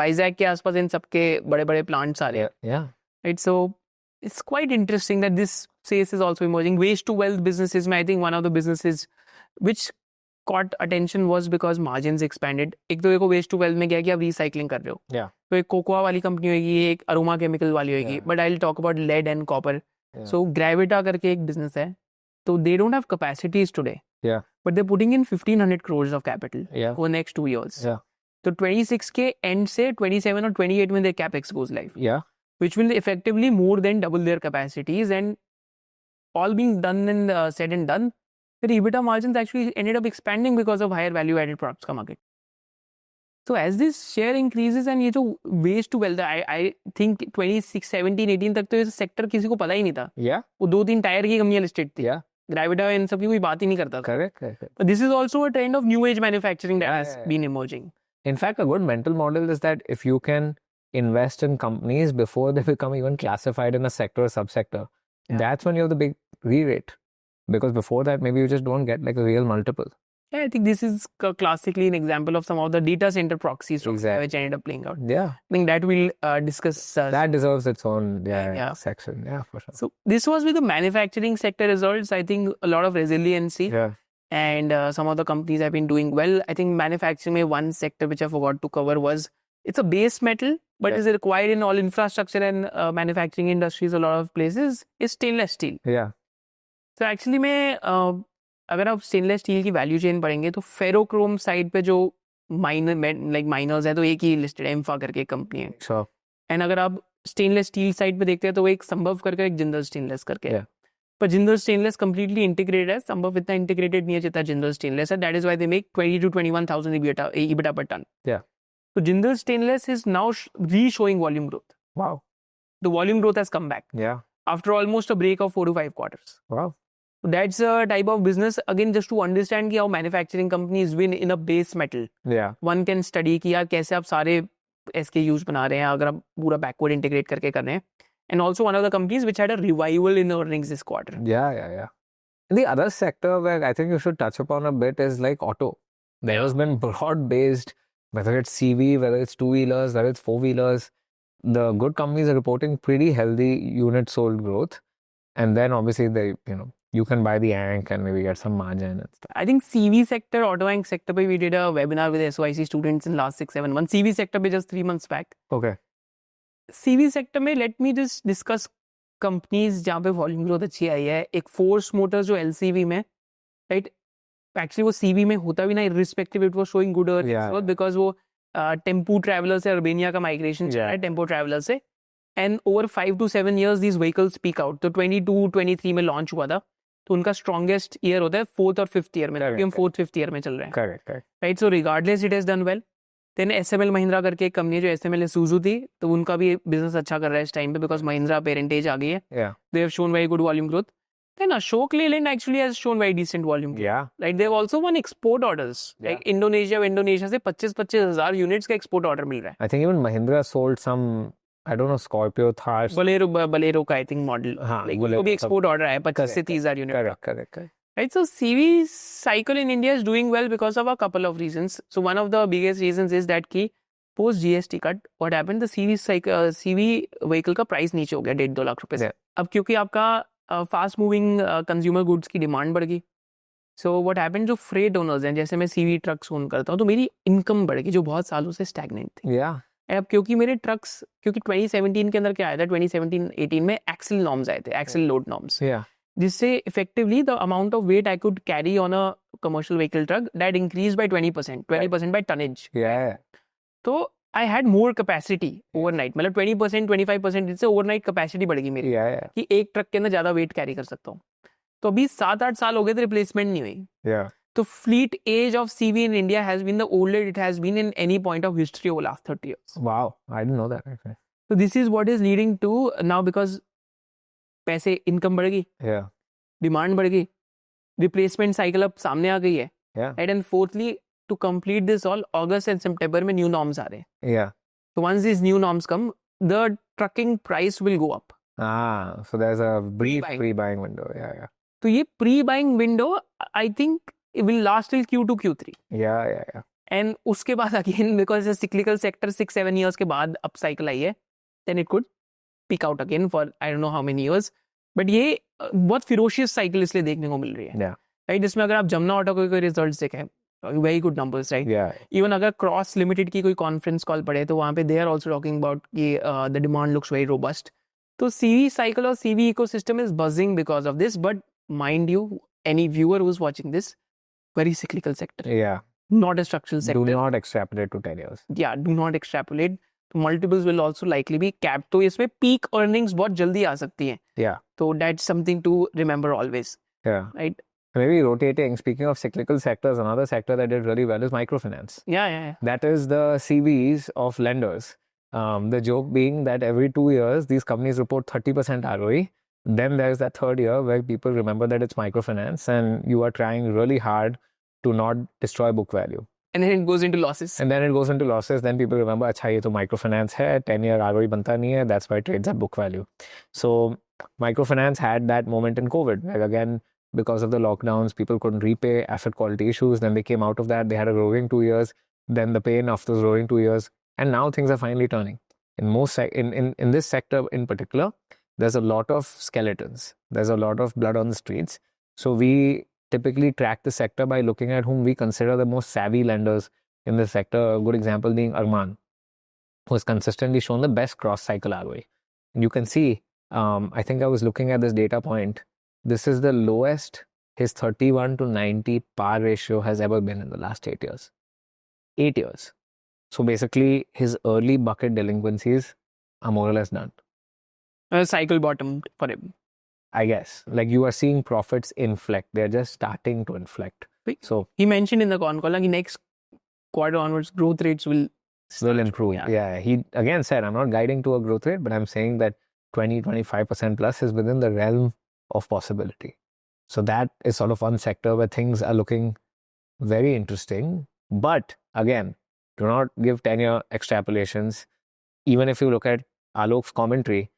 Vizag के आसपास इन सबके बड़े-बड़े plants आ रहे हैं. Yeah. Right, so it's quite interesting that this space is also emerging. Waste to wealth businesses, I think one of the businesses which caught attention was because margins expanded. एक तो देखो waste to wealth में क्या है कि आप recycling कर रहे हो. Yeah. तो एक कोकोआ वाली कंपनी होगी, एक अरोमा केमिकल वाली होगी. Yeah. But I'll talk about lead and copper. Yeah. So Gravita करके एक business है. So they don't have capacities today. Yeah. But they're putting in 1,500 crores of capital Yeah. for the next 2 years. Yeah. तो 26 के end से 27 और 28 में their capex goes live. Yeah. Which will effectively more than double their capacities, and all being done and said and done, their EBITDA margins actually ended up expanding because of higher value-added products का market. So as this share increases and ये जो waste to wealth, I think 26, 17, 18 तक तो ये sector किसी को पता ही नहीं था. Yeah. वो 2-3 टायर की कंपनियां listed थी. Yeah. Gravita इन सब की कोई बात ही नहीं करता था. Correct. But this is also a trend of new age manufacturing that Yeah, has yeah. been emerging. In fact, a good mental model is that if you can invest in companies before they become even classified in a sector or subsector, Yeah. that's when you have the big re-rate. Because before that, maybe you just don't get like a real multiple. Yeah, I think this is classically an example of some of the data center proxies from Exactly. which ended up playing out. Yeah. I think that we'll discuss. That deserves its own Yeah. section. Yeah, for sure. So this was with the manufacturing sector results. I think a lot of resiliency, Yeah. and some of the companies have been doing well. I think manufacturing में one sector which I forgot to cover was, it's a base metal, but Yeah. is required in all infrastructure and manufacturing industries. A lot of places is stainless steel. Yeah. So actually में अगर आप stainless steel की value chain पढ़ेंगे तो ferrochrome side पे जो miners है तो एक ही लिस्टेड है, एम्फा करके कंपनी है. Sure. एंड अगर आप स्टेनलेस स्टील साइड पे देखते हैं तो वो एक संभव करके एक जिंदल स्टेनलेस करके है. Yeah. पर जिंदल स्टेनलेस कंप्लीटली इंटीग्रेटेड है, संभव इतना इंटीग्रेटेड नहीं है जितना जिंदल स्टेनलेस है. That is why they make 20 to 21,000 EBITDA per ton. Yeah. So Jindal stainless is now re-showing volume growth. Wow. The volume growth has come back Yeah. after almost a break of 4 to 5 quarters. Wow. So that's a type of business, again, just to understand कि how manufacturing companies win in a base metal. Yeah. One can study कि यार कैसे आप सारे SKUs बना रहे हैं अगर आप पूरा backward integrate करके कर रहे हैं. And also one of the companies which had a revival in earnings this quarter. Yeah. And the other sector where I think you should touch upon a bit is like auto. There has been broad-based, whether it's CV, whether it's two-wheelers, whether it's four-wheelers, the good companies are reporting pretty healthy unit sold growth. And then obviously you can buy the Ank and maybe get some margin and stuff. I think CV sector, auto Ank sector पे we did a webinar with SOIC students in last 6-7 months. CV sector पे just 3 months back. Okay. CV sector में let me just discuss companies जहाँ पे volume growth अच्छी आई है. एक Force Motors जो LCV में, right? Actually वो CV में होता भी ना, irrespective it was showing good earnings Yeah. growth because वो टेम्पू ट्रैवलर से अर्बेनिया का माइग्रेशन चल रहा है, टेम्पो ट्रैवलर से. And over 5 to 7 years these vehicles peak out. तो 22-23 में लॉन्च हुआ था, तो उनका स्ट्रॉन्गेस्ट ईयर होता है 4th और 5th ईयर में. हम 4th 5th ईयर में चल रहे हैं. Correct. Right. So regardless it has done well. Then SML Mahindra करके एक कंपनी है जो SML Isuzu थी, तो उनका भी बिजनेस अच्छा कर रहा है इस टाइम पे बिकॉज महिंद्रा पेरेंटेज आ गई है. Yeah. They have shown very good volume growth. Then Ashok Leyland actually has shown very decent volume growth. Yeah. Like they've also won export orders. Like Indonesia से 25,000 units का export order मिल रहा है. I think even Mahindra sold some, I don't know, Scorpio, Thar. Bolero का I think model. हाँ, like Bolero वो भी सब- export order है 25 से 30,000 unit. Correct. Right, so CV cycle in India is doing well because of a couple of reasons. So one of the biggest reasons is that कि post GST cut, what happened, the CV cycle, CV vehicle का price नीचे हो गया 1.5-2 लाख रुपए से. अब क्योंकि आपका fast moving consumer goods की demand बढ़ गई. So what happened, जो freight owners हैं, जैसे मैं CV trucks own करता हूँ, तो मेरी income बढ़ गई जो बहुत सालों से stagnant थी. Yeah. अब क्योंकि मेरे ट्रक्स, क्योंकि 2017 के अंदर क्या आया था, 2017-18 में एक्सेल नॉर्म्स आए थे, एक्सेल लोड नॉर्म्स, जिससे effectively the amount of weight I could carry on a commercial vehicle truck that increase by 20% by tonnage. तो I had more capacity overnight, मतलब 20% 25% जिससे ओवरनाइट कैपेसिटी बढ़ गई मेरी, कि एक ट्रक के अंदर ज्यादा वेट कैरी कर सकता हूँ. तो अभी 7-8 साल हो गए थे, रिप्लेसमेंट नहीं हुई. The fleet age of CV in India has been the oldest it has been in any point of history over the last 30 years. Wow, I didn't know that. Okay. So this is what is leading to now, because पैसे income बढ़ गई, demand बढ़ गई, replacement cycle अब सामने आ गई है. Right, and fourthly, to complete this all, August and September में new norms आ रहे हैं. So once these new norms come, the trucking price will go up. So there's a brief pre-buying window. तो ये pre-buying window, I think it will last till Q2, Q3. And उसके बाद again, because it's a cyclical sector, 6-7 years के बाद up cycle आई है, then it could peak out again for I don't know how many years. But ये बहुत ferocious cycle इसलिए देखने को मिल रही है. Right, जिसमें अगर आप जमुना ऑटो के कोई रिजल्ट्स देखें, very good numbers, right? Even अगर क्रॉस लिमिटेड की कोई कॉन्फ्रेंस कॉल पड़े तो वहाँ पे they are also talking about कि the demand looks very robust. तो CV cycle और CV ecosystem is buzzing because of this. But mind you, any viewer who's watching this, very cyclical sector. Not a structural sector. Do not extrapolate to 10 years. Do not extrapolate. Multiples will also likely be capped. तो इसमें peak earnings बहुत जल्दी आ सकती हैं. So that's something to remember always. Right. Maybe rotating, speaking of cyclical sectors, another sector that did really well is microfinance. That is the CVs of lenders. The joke being that every 2 years, these companies report 30% ROE. Then there's that third year where people remember that it's microfinance and you are trying really hard to not destroy book value. And then it goes into losses. Then people remember, अच्छा ये तो microfinance है, 10-year ROE बनता नहीं है, that's why it trades at book value. So microfinance had that moment in COVID, where again, because of the lockdowns, people couldn't repay, asset quality issues. Then they came out of that. They had a roaring 2 years. Then the pain after those roaring 2 years. And now things are finally turning. In this sector in particular, there's a lot of skeletons. There's a lot of blood on the streets. So we typically track the sector by looking at whom we consider the most savvy lenders in the sector. A good example being Arman, who has consistently shown the best cross-cycle ROE. And you can see, I think I was looking at this data point. This is the lowest his 31 to 90 par ratio has ever been in the last 8 years. 8 years. So basically, his early bucket delinquencies are more or less done. Cycle bottomed for him, I guess. Like you are seeing profits inflect. They're just starting to inflect. So he mentioned in the con call that next quarter onwards, growth rates will improve. He again said, I'm not guiding to a growth rate, but I'm saying that 20-25% plus is within the realm of possibility. So that is sort of one sector where things are looking very interesting. But again, do not give 10-year extrapolations. Even if you look at Alok's commentary,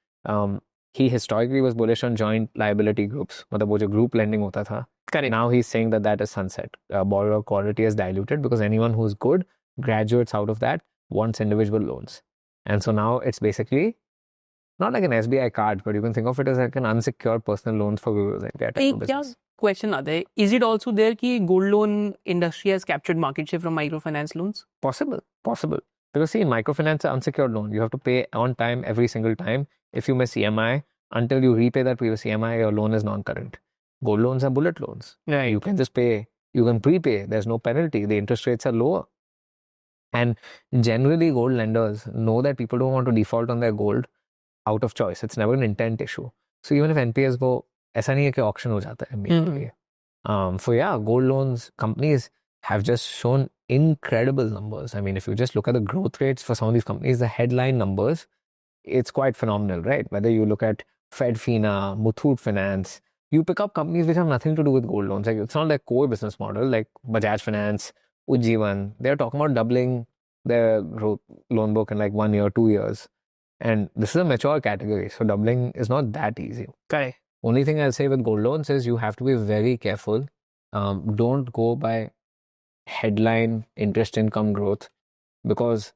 he historically was bullish on joint liability groups. मतलब वो जो group lending होता था. Correct. Now he's saying that is sunset. Borrower quality is diluted because anyone who's good graduates out of that wants individual loans. And so now it's basically not like an SBI card, but you can think of it as like an unsecured personal loans for rural India. एक question आता है, is it also there कि gold loan industry has captured market share from microfinance loans? Possible. Because see, in microfinance, unsecured loan, you have to pay on time every single time. If you miss EMI, until you repay that previous EMI, your loan is non-current. Gold loans are bullet loans. Right. You can just pay, you can prepay, there's no penalty, the interest rates are lower. And generally, gold lenders know that people don't want to default on their gold out of choice. It's never an intent issue. So even if NPS go, ऐसा नहीं है कि auction हो जाता है immediately. So yeah, gold loans companies have just shown incredible numbers. I mean, if you just look at the growth rates for some of these companies, the headline numbers, it's quite phenomenal, right? Whether you look at Fedfina, Muthoot Finance, you pick up companies which have nothing to do with gold loans. Like it's not their core business model, like Bajaj Finance, Ujjivan. They're talking about doubling their loan book in like 1 year, 2 years. And this is a mature category, so doubling is not that easy. Correct. Only thing I'll say with gold loans is you have to be very careful. Don't go by headline interest income growth, because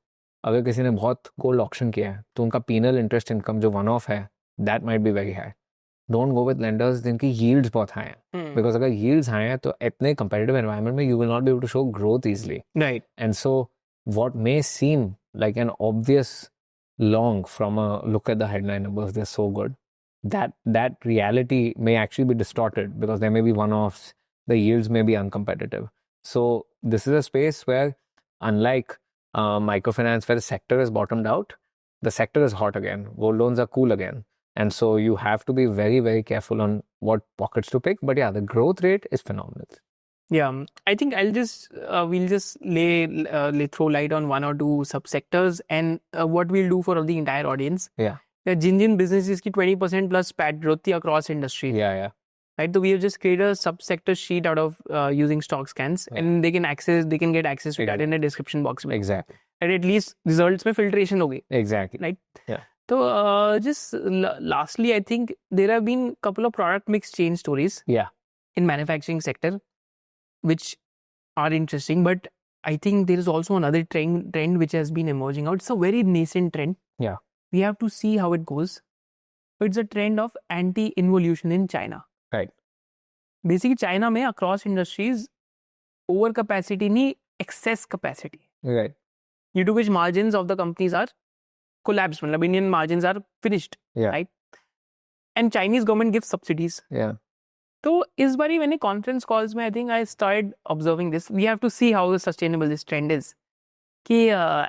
अगर किसी ने बहुत gold auction किया है तो उनका penal interest income जो one of है that might be very high. Don't go with lenders जिनकी yields बहुत high हैं, because अगर yields high हैं तो इतने competitive environment में you will not be able to show growth easily. Right. And so what may seem like an obvious long from a look at the headline numbers, they're so good, that reality may actually be distorted because there may be one-offs, the yields may be uncompetitive. So this is a space where, unlike microfinance where the sector is bottomed out, the sector is hot again. Gold loans are cool again. And so you have to be very, very careful on what pockets to pick. But yeah, the growth rate is phenomenal. Yeah, I think we'll just throw light on one or two subsectors, and what we'll do for the entire audience. Yeah. Jin businesses की 20% plus PAT growth थी across industry. Yeah. Right, so we have just created a subsector sheet out of using stock scans, and they can get access to that in the description box. Exactly. And at least results में filtration होगी. Exactly. Right. Yeah. So just lastly, I think there have been a couple of product mix change stories. Yeah. In manufacturing sector, which are interesting, but I think there is also another trend which has been emerging out. It's a very nascent trend. Yeah. We have to see how it goes. It's a trend of anti-involution in China. Right. Basically, China में across industries, over capacity नहीं, excess capacity. Right. Due to which margins of the companies are collapsed. मतलब Indian margins are finished. Yeah. Right. And Chinese government gives subsidies. Yeah. So इस बारी मैंने conference calls में I think I started observing this. We have to see how sustainable this trend is. कि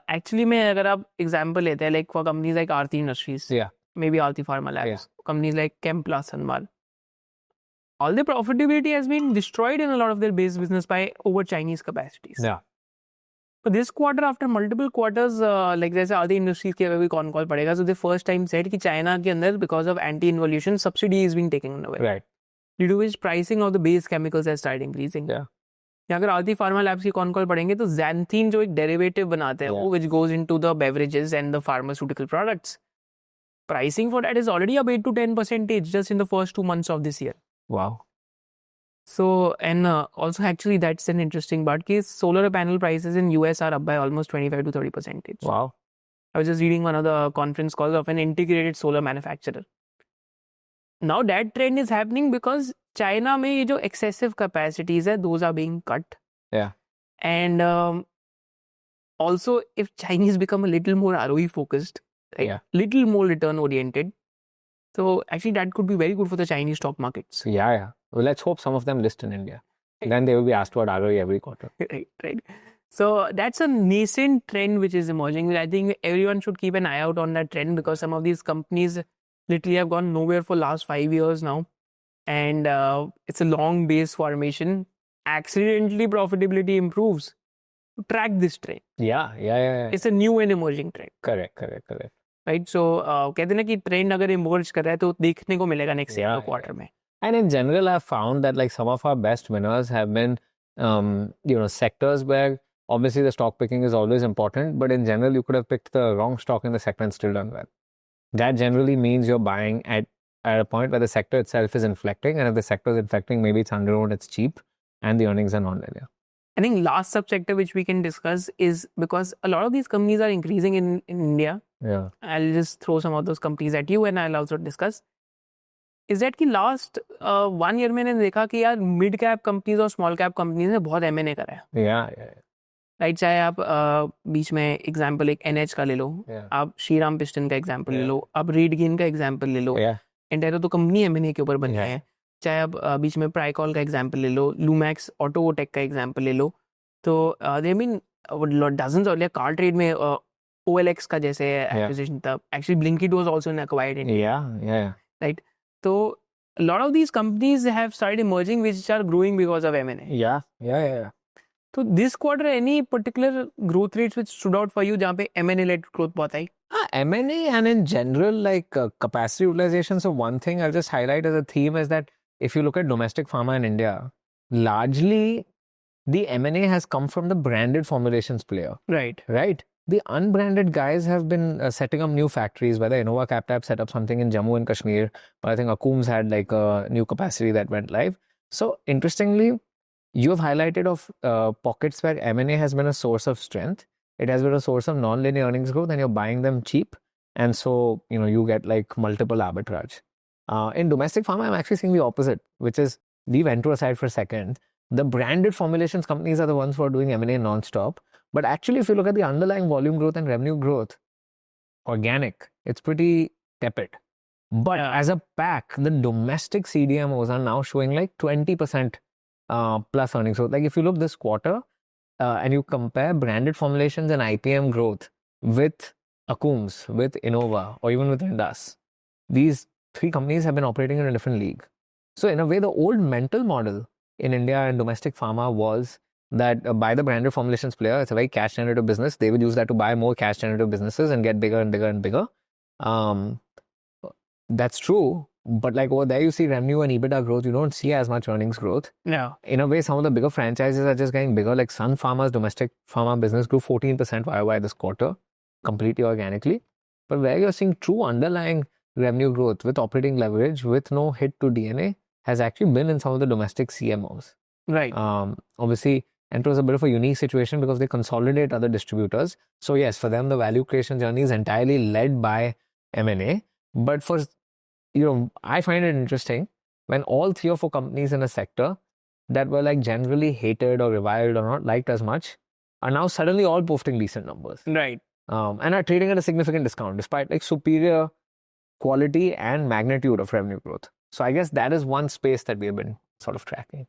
actually में अगर आप example लेते हैं, like for companies like Aarti Industries, Yeah. maybe Aarti Pharma Labs, companies like Chemplast Sanmar, all their profitability has been destroyed in a lot of their base business by over Chinese capacities. Yeah. But this quarter, after multiple quarters, like जैसे Aarti Industries के अगर कोई con call पड़ेगा, so they first time said कि China के अंदर because of anti-involution subsidy is being taken away. Right. Due to which pricing of the base chemicals has started increasing. Yeah. या अगर आरती pharma labs की con call पढ़ेंगे तो xanthine जो एक डेरिवेटिव बनाते हैं वो which goes into the beverages and the pharmaceutical products, pricing for that is already up 8 to 10% just in the first 2 months of this year. Wow. So and also actually that's an interesting part कि solar panel prices in US are up by almost 25 to 30%. Wow. I was just reading one of the conference calls of an integrated solar manufacturer. Now that trend is happening because China में ये जो excessive capacities है, those are being cut. Yeah. And also if Chinese become a little more ROE focused, right? Yeah. Little more return oriented, so actually that could be very good for the Chinese stock markets. Yeah. Well, let's hope some of them list in India. Then they will be asked about ROE every quarter. Right. So that's a nascent trend which is emerging. I think everyone should keep an eye out on that trend because some of these companies literally have gone nowhere for last 5 years now. And it's a long base formation. Accidentally profitability improves. Track this trend. Yeah. It's a new and emerging trend. Correct. Right. So कहते हैं ना कि trend अगर emerge कर रहा है तो देखने को मिलेगा next quarter में. And in general, I've found that like some of our best winners have been, sectors where obviously the stock picking is always important, but in general, you could have picked the wrong stock in the sector and still done well. That generally means you're buying at a point where the sector itself is inflecting, and if the sector is inflecting, maybe it's underowned, it's cheap, and the earnings are non-linear. I think last subsector which we can discuss is because a lot of these companies are increasing in India. Yeah. I'll just throw some of those companies at you and I'll also discuss. Is that कि last 1 year मैंने देखा कि यार mid cap companies और small cap companies ने बहुत M&A करा है. Yeah. Right, चाहे आप बीच में एग्जाम्पल एक NH का ले लो, आप श्रीराम पिस्टन का एग्जाम्पल ले लो, आप रीडगेन का एग्जाम्पल ले लो, एंटायर तो कंपनी M&A के ऊपर बन गए हैं. चाहे आप बीच में प्राइकॉल का एग्जाम्पल ले लो, लूमैक्स ऑटोटेक का एग्जाम्पल ले लो, तो देयर बीन डजन्स और कार ट्रेड में OLX का जैसे एक्विजिशन था. Actually Blinkit was also acquired in. Right. तो a lot of these companies have started emerging which are growing because of M&A. Yeah. So this quarter, any particular growth rates which stood out for you जहाँ पे M&A led growth बहुत आई? M&A and in general, like capacity utilization. So one thing I'll just highlight as a theme is that if you look at domestic pharma in India, largely the M&A has come from the branded formulations player. Right. the unbranded guys have been setting up new factories, whether Innova CapTap set up something in Jammu and Kashmir, but I think Akum's had like a new capacity that went live. So interestingly, you have highlighted of pockets where M&A has been a source of strength. It has been a source of non-linear earnings growth, and you're buying them cheap. And so, you get like multiple arbitrage. In domestic pharma, I'm actually seeing the opposite, which is leave Entro aside for a second. The branded formulations companies are the ones who are doing M&A non-stop. But actually, if you look at the underlying volume growth and revenue growth, organic, it's pretty tepid. But as a pack, the domestic CDMOs are now showing like 20% plus earnings. So like if you look this quarter and you compare branded formulations and IPM growth with Akums, with Innova, or even with Indus, these three companies have been operating in a different league. So in a way, the old mental model in India and domestic pharma was that buy the branded formulations player. It's a very cash generative business. They would use that to buy more cash generative businesses and get bigger and bigger and bigger. That's true. But like over there, you see revenue and EBITDA growth. You don't see as much earnings growth. Yeah. In a way, some of the bigger franchises are just getting bigger. Like Sun Pharma's domestic pharma business grew 14% YOY this quarter, completely organically. But where you're seeing true underlying revenue growth with operating leverage, with no hit to DNA, has actually been in some of the domestic CMOs. Right. Obviously, Entro is a bit of a unique situation because they consolidate other distributors. So yes, for them, the value creation journey is entirely led by M&A. But for I find it interesting when all 3 or 4 companies in a sector that were like generally hated or reviled or not liked as much are now suddenly all posting decent numbers. Right. And are trading at a significant discount despite like superior quality and magnitude of revenue growth. So I guess that is one space that we have been sort of tracking.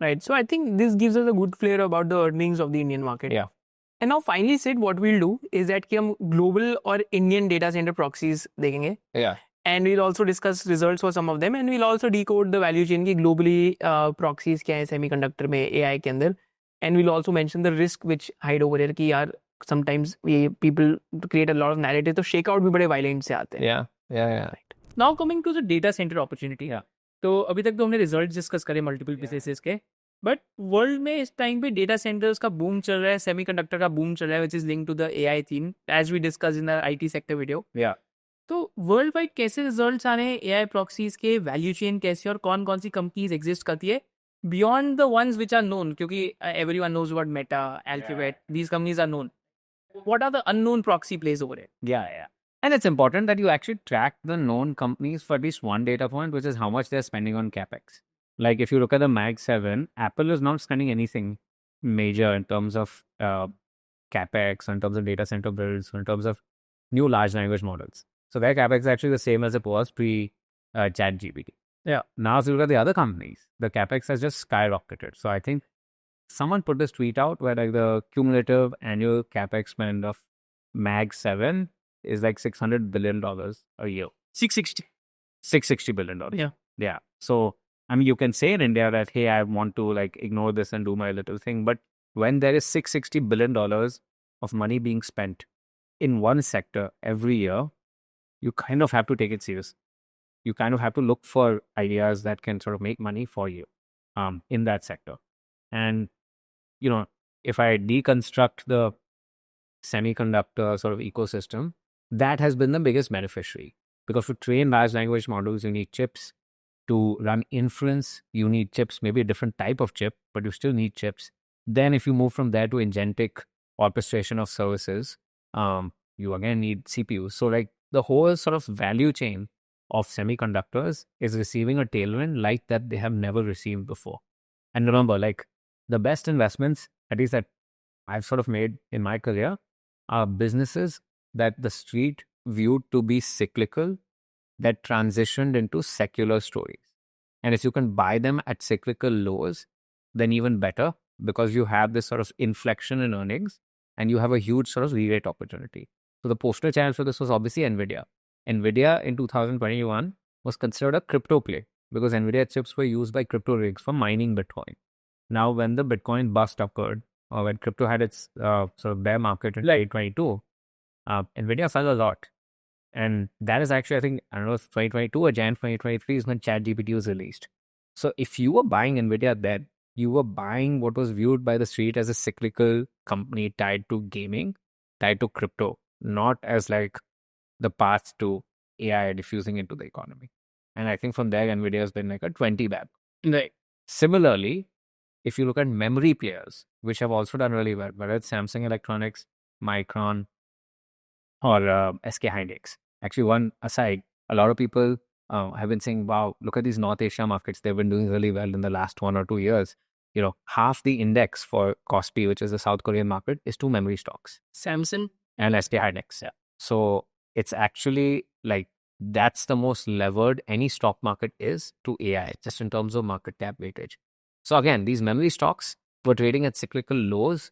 Right. So I think this gives us a good flavor about the earnings of the Indian market. Yeah. And now finally said what we'll do is that कि हम global or Indian data center proxies देखेंगे. Yeah. And we'll also discuss results for some of them, and we'll also decode the value chain की globally proxies क्या है semiconductor में AI के अंदर. And we'll also mention the risk which hide over here कि यार sometimes people create a lot of narrative, तो shakeout भी बड़े violent से आते हैं. Yeah. Right. Now coming to the data center opportunity. Yeah. तो अभी तक तो हमने रिजल्ट डिस्कस करे मल्टीपल बिजनेसेस के, बट वर्ल्ड में इस टाइम पे डेटा सेंटर्स का बूम चल रहा है, सेमीकंडक्टर का बूम चल रहा है, which is link to the AI theme as we discuss in the IT sector video. तो वर्ल्ड वाइड कैसे रिजल्ट्स आ रहे हैं एआई प्रॉक्सीज के, वैल्यू चेन कैसे और कौन कौन सी कंपनीज एग्जिस्ट करती है beyond the ones which are known, क्योंकि everyone knows about Meta, Alphabet, these companies are known. What are the unknown proxy plays over it? Yeah. And it's important that you actually track the known companies for at least one data point, which is how much they're spending on capex. Like if you look at the Mag 7, Apple is not spending anything major in terms of capex, in terms of data center builds, in terms of new large language models. So their capex is actually the same as it was pre ChatGPT. Yeah. Now if you look at the other companies, the capex has just skyrocketed. So I think someone put this tweet out where like the cumulative annual capex spend of Mag 7 is like $600 billion a year. 660. $660 billion. Yeah. So, I mean, you can say in India that, hey, I want to like ignore this and do my little thing. But when there is $660 billion of money being spent in one sector every year, you kind of have to take it serious. You kind of have to look for ideas that can sort of make money for you in that sector. And, if I deconstruct the semiconductor sort of ecosystem, that has been the biggest beneficiary. Because to train large language models, you need chips. To run inference, you need chips, maybe a different type of chip, but you still need chips. Then if you move from there to agentic orchestration of services, you again need CPUs. So like the whole sort of value chain of semiconductors is receiving a tailwind like that they have never received before. And remember, like the best investments, at least that I've sort of made in my career, are businesses that the street viewed to be cyclical that transitioned into secular stories. And if you can buy them at cyclical lows, then even better, because you have this sort of inflection in earnings and you have a huge sort of re-rate opportunity. So the poster child for this was obviously NVIDIA. NVIDIA in 2021 was considered a crypto play because NVIDIA chips were used by crypto rigs for mining Bitcoin. Now, when the Bitcoin bust occurred, or when crypto had its sort of bear market in 2022, NVIDIA fell a lot. And that is actually, I think, I don't know, 2022 or Jan 2023 is when ChatGPT was released. So if you were buying NVIDIA then, you were buying what was viewed by the street as a cyclical company tied to gaming, tied to crypto, not as like the path to AI diffusing into the economy. And I think from there, Nvidia has been like a 20 bab. Right. Similarly, if you look at memory players, which have also done really well, whether it's Samsung Electronics, Micron, or SK Hynix. Actually, one aside, a lot of people have been saying, wow, look at these North Asia markets. They've been doing really well in the last 1 or 2 years. You know, half the index for KOSPI, which is the South Korean market, is to memory stocks Samsung. and SK Hynix. Yeah. So it's actually like that's the most levered any stock market is to AI, just in terms of market cap weightage. So again, these memory stocks were trading at cyclical lows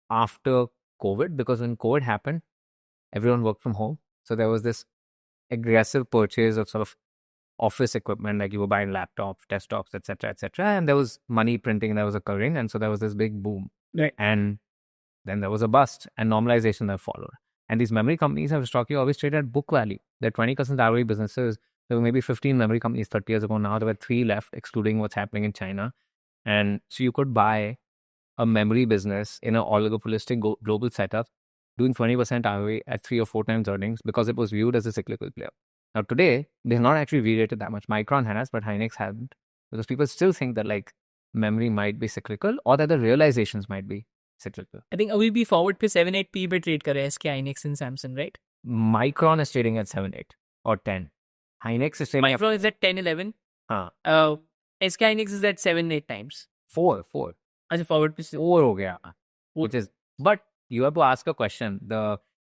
after COVID, because when COVID happened, everyone worked from home. So there was this aggressive purchase of sort of office equipment, like you were buying laptops, desktops, etc., and there was money printing that was occurring, and so there was this big boom. Right. And then there was a bust and normalization that followed. And these memory companies have historically always traded at book value. They're 20% ROE businesses. There were maybe 15 memory companies 30 years ago. Now there were 3 left, excluding what's happening in China. And so you could buy a memory business in an oligopolistic global setup doing 20% ROE at 3 or 4 times earnings because it was viewed as a cyclical player. Now today, they're not actually re-rated that much. Micron has, but Hynix hasn't, because people still think that like memory might be cyclical or that the realizations might be cyclical. I think अभी भी forward पे 7-8 P पे trade कर रहे हैं SK Hynix and Samsung, right? Micron is trading at 7-8 or 10. Hynix is trading Micron is at 10-11. at SK Hynix is at 7-8 times. 4. अच्छा forward पे 4 हो गया, which is, but you have to ask a question.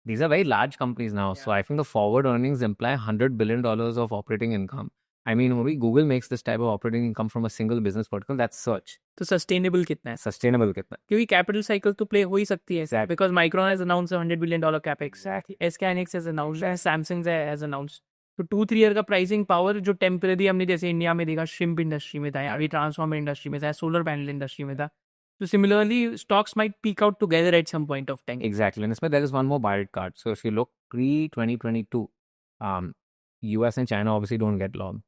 These are very large companies now, so I think the forward earnings imply $100 billion of operating income. I mean, only Google makes this type of operating income from a single business vertical. That's search. तो sustainable कितना है? Sustainable कितना? क्योंकि capital cycle तो play हो ही सकती है. Exactly. Because Micron has announced a $100 billion capex. Exactly. SK Hynix has announced, Samsung has announced. तो 2-3 ईयर का प्राइसिंग पावर जो टेम्परेरी हमने जैसे इंडिया में देखा, श्रिम्प इंडस्ट्री में था, अभी ट्रांसफॉर्मर इंडस्ट्री में था, सोलर पैनल इंडस्ट्री में था. So similarly, stocks might peak out together at some point of time. Exactly. And there is one more wild card. So if you look pre-2022, US and China obviously don't get along.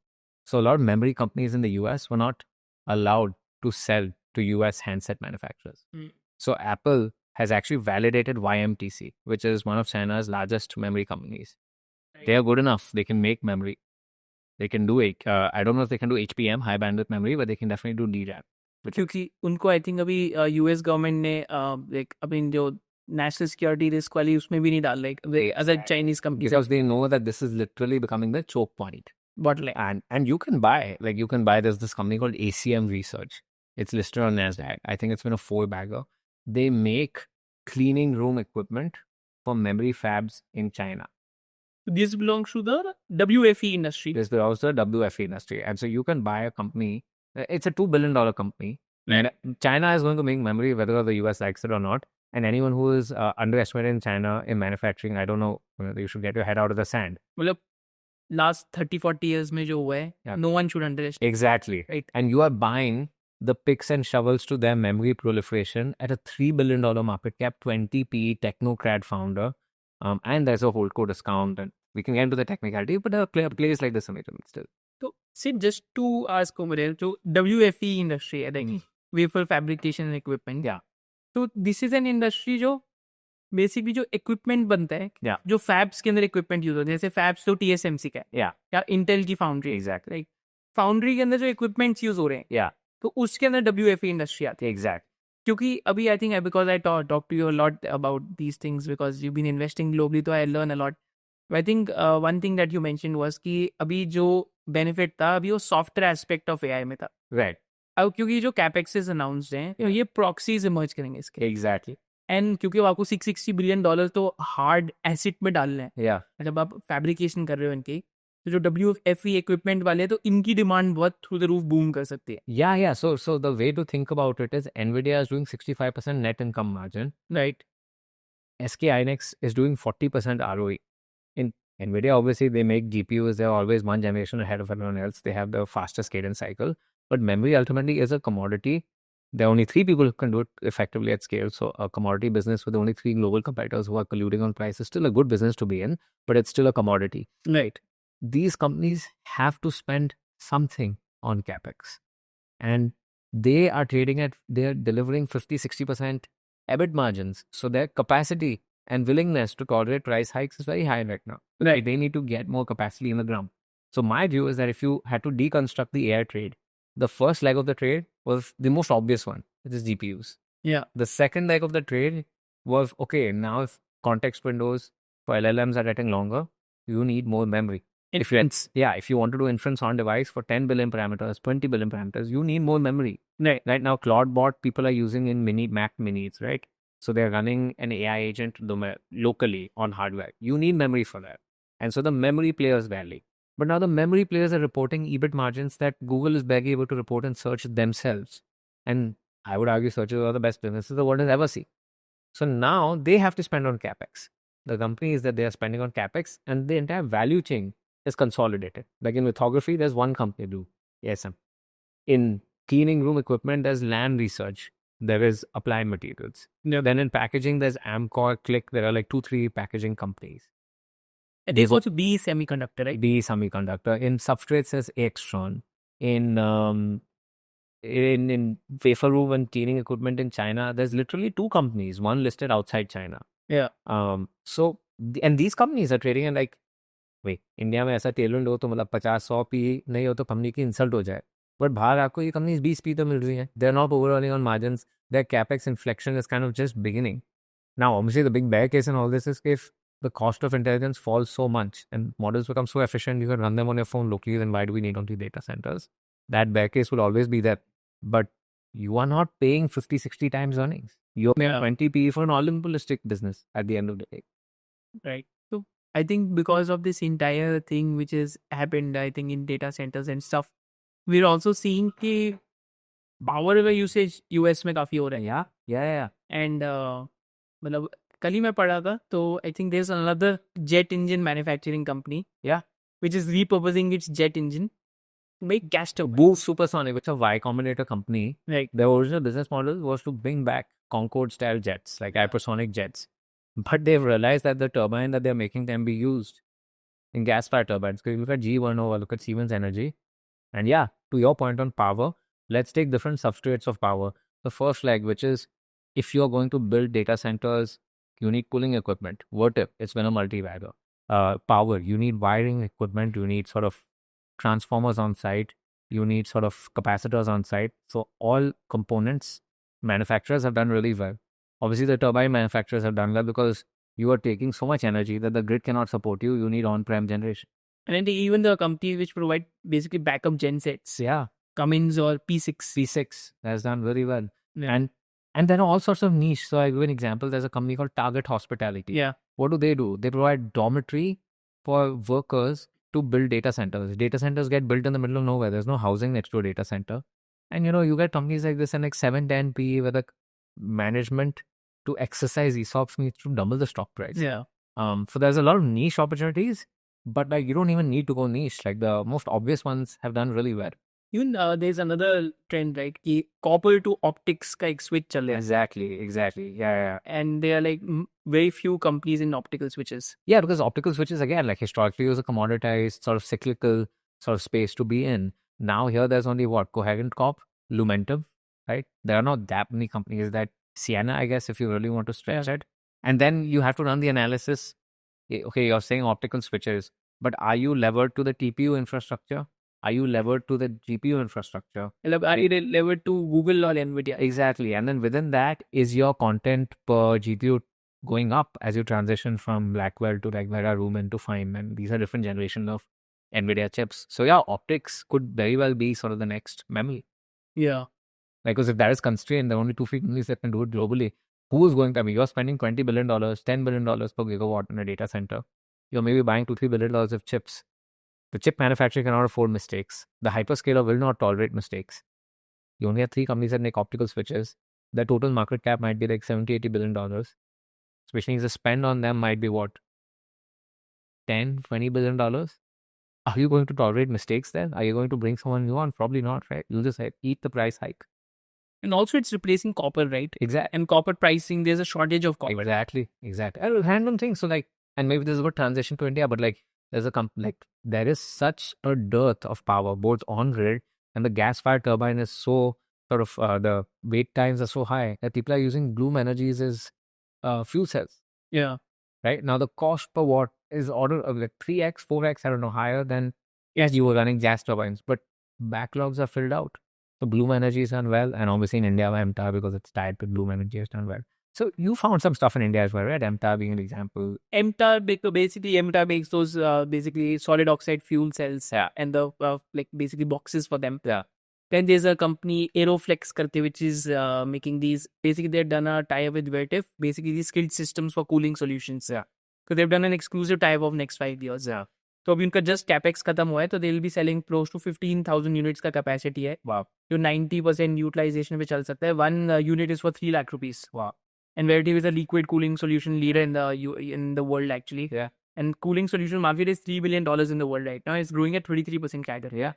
So a lot of memory companies in the US were not allowed to sell to US handset manufacturers. So Apple has actually validated YMTC, which is one of China's largest memory companies. They are good enough. They can make memory. They can do it. I don't know if they can do HBM, high bandwidth memory, but they can definitely do DRAM. क्योंकि उनको I think अभी US government ने like अभी जो national security risk वाली उसमें भी नहीं डाल रहे other Chinese companies Because they know that this is literally becoming the choke point. bottleneck. And you can buy, there's this company called ACM Research. It's listed on NASDAQ. I think it's been a 4-bagger. They make cleaning room equipment for memory fabs in China. This belongs to the WFE industry. This belongs to the WFE industry. And so you can buy a company, it's a $2 billion company. And China is going to make memory whether the US likes it or not. And anyone who is underestimated in China in manufacturing, I don't know, you should get your head out of the sand. मतलब last 30-40 years में जो हुआ है, no one should underestimate. Exactly. Right. And you are buying the picks and shovels to their memory proliferation at a $3 billion market cap, 20 PE technocrat founder. And there's a holdco discount, and we can get into the technicality, but a place like this amazing still. So, see, just to ask Umar, so WFE industry, I think, wafer fabrication and equipment. Yeah. So, this is an industry जो basically जो equipment बनता है, जो fabs के अंदर equipment use होते हैं, जैसे फैब्स तो TSMC का है या इंटेल की फाउंड्री. एग्जैक्टली. लाइक फाउंड्री के अंदर जो इक्विपमेंट्स यूज हो रहे हैं, तो उसके अंदर WFE इंडस्ट्री आती है. एग्जैक्ट. क्योंकि अभी I think because I talk to you a lot about these things because you been investing globally, तो I learn a lot. I think one thing that you mentioned was कि अभी जो benefit था अभी वो software aspect of AI में था. Right. अब क्योंकि जो कैपेक्सेस अनाउंस्ड हैं, ये प्रॉक्सीज इमर्ज करेंगे इसके. एग्जैक्टली. एंड क्योंकि आपको $660 बिलियन तो हार्ड एसिड में डालना है, जब आप फैब्रिकेशन कर रहे हो इनकी, तो जो WFE इक्विपमेंट वाले हैं, तो इनकी डिमांड बहुत थ्रू द रूफ बूम कर सकती है. Yeah. So the way to think about it is Nvidia is doing 65% net income margin. Right. SK Hynix is doing 40% ROE. In Nvidia, obviously, they make GPUs. They're always one generation ahead of everyone else. They have the fastest cadence cycle. But memory ultimately is a commodity. There are only 3 people who can do it effectively at scale. So a commodity business with only 3 global competitors who are colluding on price is still a good business to be in, but it's still a commodity. Right. These companies have to spend something on capex, and they are delivering 50-60% EBIT margins. So their capacity and willingness to tolerate price hikes is very high right now. Right. They need to get more capacity in the ground. So my view is that if you had to deconstruct the AI trade, the first leg of the trade was the most obvious one, which is GPUs. Yeah. The second leg of the trade was, okay, now if context windows for LLMs are getting longer, you need more memory. If you want to do inference on device for 10 billion parameters, 20 billion parameters, you need more memory. Right. Right now, Claudebot people are using in Mac minis, right? So they're running an AI agent locally on hardware. You need memory for that. And so the memory players vary. But now the memory players are reporting EBIT margins that Google is barely able to report in search themselves. And I would argue searches are the best businesses the world has ever seen. So now they have to spend on CapEx. The companies that they are spending on CapEx, and the entire value chain is consolidated. Like in lithography, there's one company do ASM. In cleaning room equipment, there's Lam Research. There is Applied Materials. Yeah. Then in packaging, there's Amcor, Click. There are like 2-3 packaging companies. And there's also B Semiconductor, right? B Semiconductor. In substrates, there's Extron. In wafer room and cleaning equipment in China, there's literally 2 companies, one listed outside China. Yeah. And these companies are trading at like, wait, India में ऐसा टेलमेंट हो तो मतलब 50-100 P नहीं हो तो company की insult हो जाए. बट बाहर आपको ये कंपनीज 20 पी तो मिल रही हैं. They're not overrunning on margins. Their capex inflection is kind of just beginning. Now, obviously, the big bear case in all this is if the cost of intelligence falls so much and models become so efficient, you can run them on your phone locally, then why do we need only data centers? That bear case will always be there. But you are not paying 50-60 times earnings. You're paying 20 PE for an oligopolistic business at the end of the day. Right. So I think because of this entire thing which has happened, I think in data centers and stuff, we're also seeing कि power usage US में काफी हो रहा है. Yeah. And मतलब कल ही मैं पढ़ा था तो I think there's another jet engine manufacturing company. Yeah. Which is repurposing its jet engine to make gas turbines. Boost Supersonic, which is a Y Combinator company, Right. their original business model was to bring back Concorde-style jets, like hypersonic jets. But they've realized that the turbine that they're making can be used in gas-fired turbines. Because you look at GE Vernova, look at Siemens Energy. And yeah, to your point on power, let's take different substrates of power. The first leg, which is if you're going to build data centers, you need cooling equipment. Vertip, it's been a multi-bagger. Power, you need wiring equipment, you need sort of transformers on site, you need sort of capacitors on site. So all components manufacturers have done really well. Obviously, the turbine manufacturers have done well because you are taking so much energy that the grid cannot support you. You need on-prem generation. And then even the companies which provide basically backup gen sets, Yeah, Cummins or P6. P6 has done very well. Yeah. And there are all sorts of niche. So I give an example. There's a company called Target Hospitality. Yeah. What do? They provide dormitory for workers to build data centers. Data centers get built in the middle of nowhere. There's no housing next to a data center. And you get companies like this and like 7-10 PE where the management to exercise ESOPs needs to double the stock price. Yeah. So there's a lot of niche opportunities, but like you don't even need to go niche. Like the most obvious ones have done really well. Even there's another trend, right? कि copper to optics का एक switch चल रहा है. Exactly. Yeah. And there are like very few companies in optical switches. Yeah, because optical switches, again, like historically was a commoditized sort of cyclical sort of space to be in. Now here there's only what? Coherent Corp, Lumentum, right? There are not that many companies. That Sienna, I guess, if you really want to stretch it. And then you have to run the analysis. Okay, you're saying optical switches, but are you levered to the TPU infrastructure? Are you levered to the GPU infrastructure? Are you levered to Google or NVIDIA? Exactly. And then within that, is your content per GPU going up as you transition from Blackwell to like Vera Rubin to Feynman? These are different generations of NVIDIA chips. So yeah, optics could very well be sort of the next memory. Yeah. Like, because if that is constrained, there are only 2 companies that can do it globally. Who is going to, you're spending $20 billion, $10 billion per gigawatt in a data center. You're maybe buying $2-3 billion of chips. The chip manufacturer cannot afford mistakes. The hyperscaler will not tolerate mistakes. You only have 3 companies that make optical switches. The total market cap might be like $70-80 billion. Which means the spend on them might be what? $10-20 billion? Are you going to tolerate mistakes then? Are you going to bring someone new on? Probably not, right? You'll just eat the price hike. And also it's replacing copper, right? Exactly. And copper pricing, there's a shortage of copper. Exactly. Random things. So like, and maybe this is a good transition to India, but like, there is such a dearth of power, both on grid and the gas-fired turbine is so sort of, the wait times are so high that people are using Bloom Energy's fuel cells. Yeah. right? Now the cost per watt is order of like 3x, 4x, I don't know, higher than yes, you were running gas turbines, but backlogs are filled out. So Bloom Energy is done well, and obviously in India, MTAR, because it's tied to Bloom Energy, has done well. So you found some stuff in India as well, right? MTAR being an example. Basically MTAR makes those basically solid oxide fuel cells, Yeah. and the like basically boxes for them. Yeah. Then there's a company Aeroflex karte, which is making these. Basically, they've done a tie-up with Vertiv. Basically, these skilled systems for cooling solutions. Yeah. So they've done an exclusive tie-up of next 5 years. Yeah. तो अभी उनका just capex खत्म हुआ है, तो they will be selling close to 15,000 units का capacity है, Wow. जो 90% यूटिलाइजेशन पे चल सकता है. One unit is for 3 lakh rupees. Wow. And Vertiv is a liquid cooling solution leader in the world actually. Yeah. And cooling solution market is $3 billion in the world right now. It's growing at 23% CAGR. Yeah.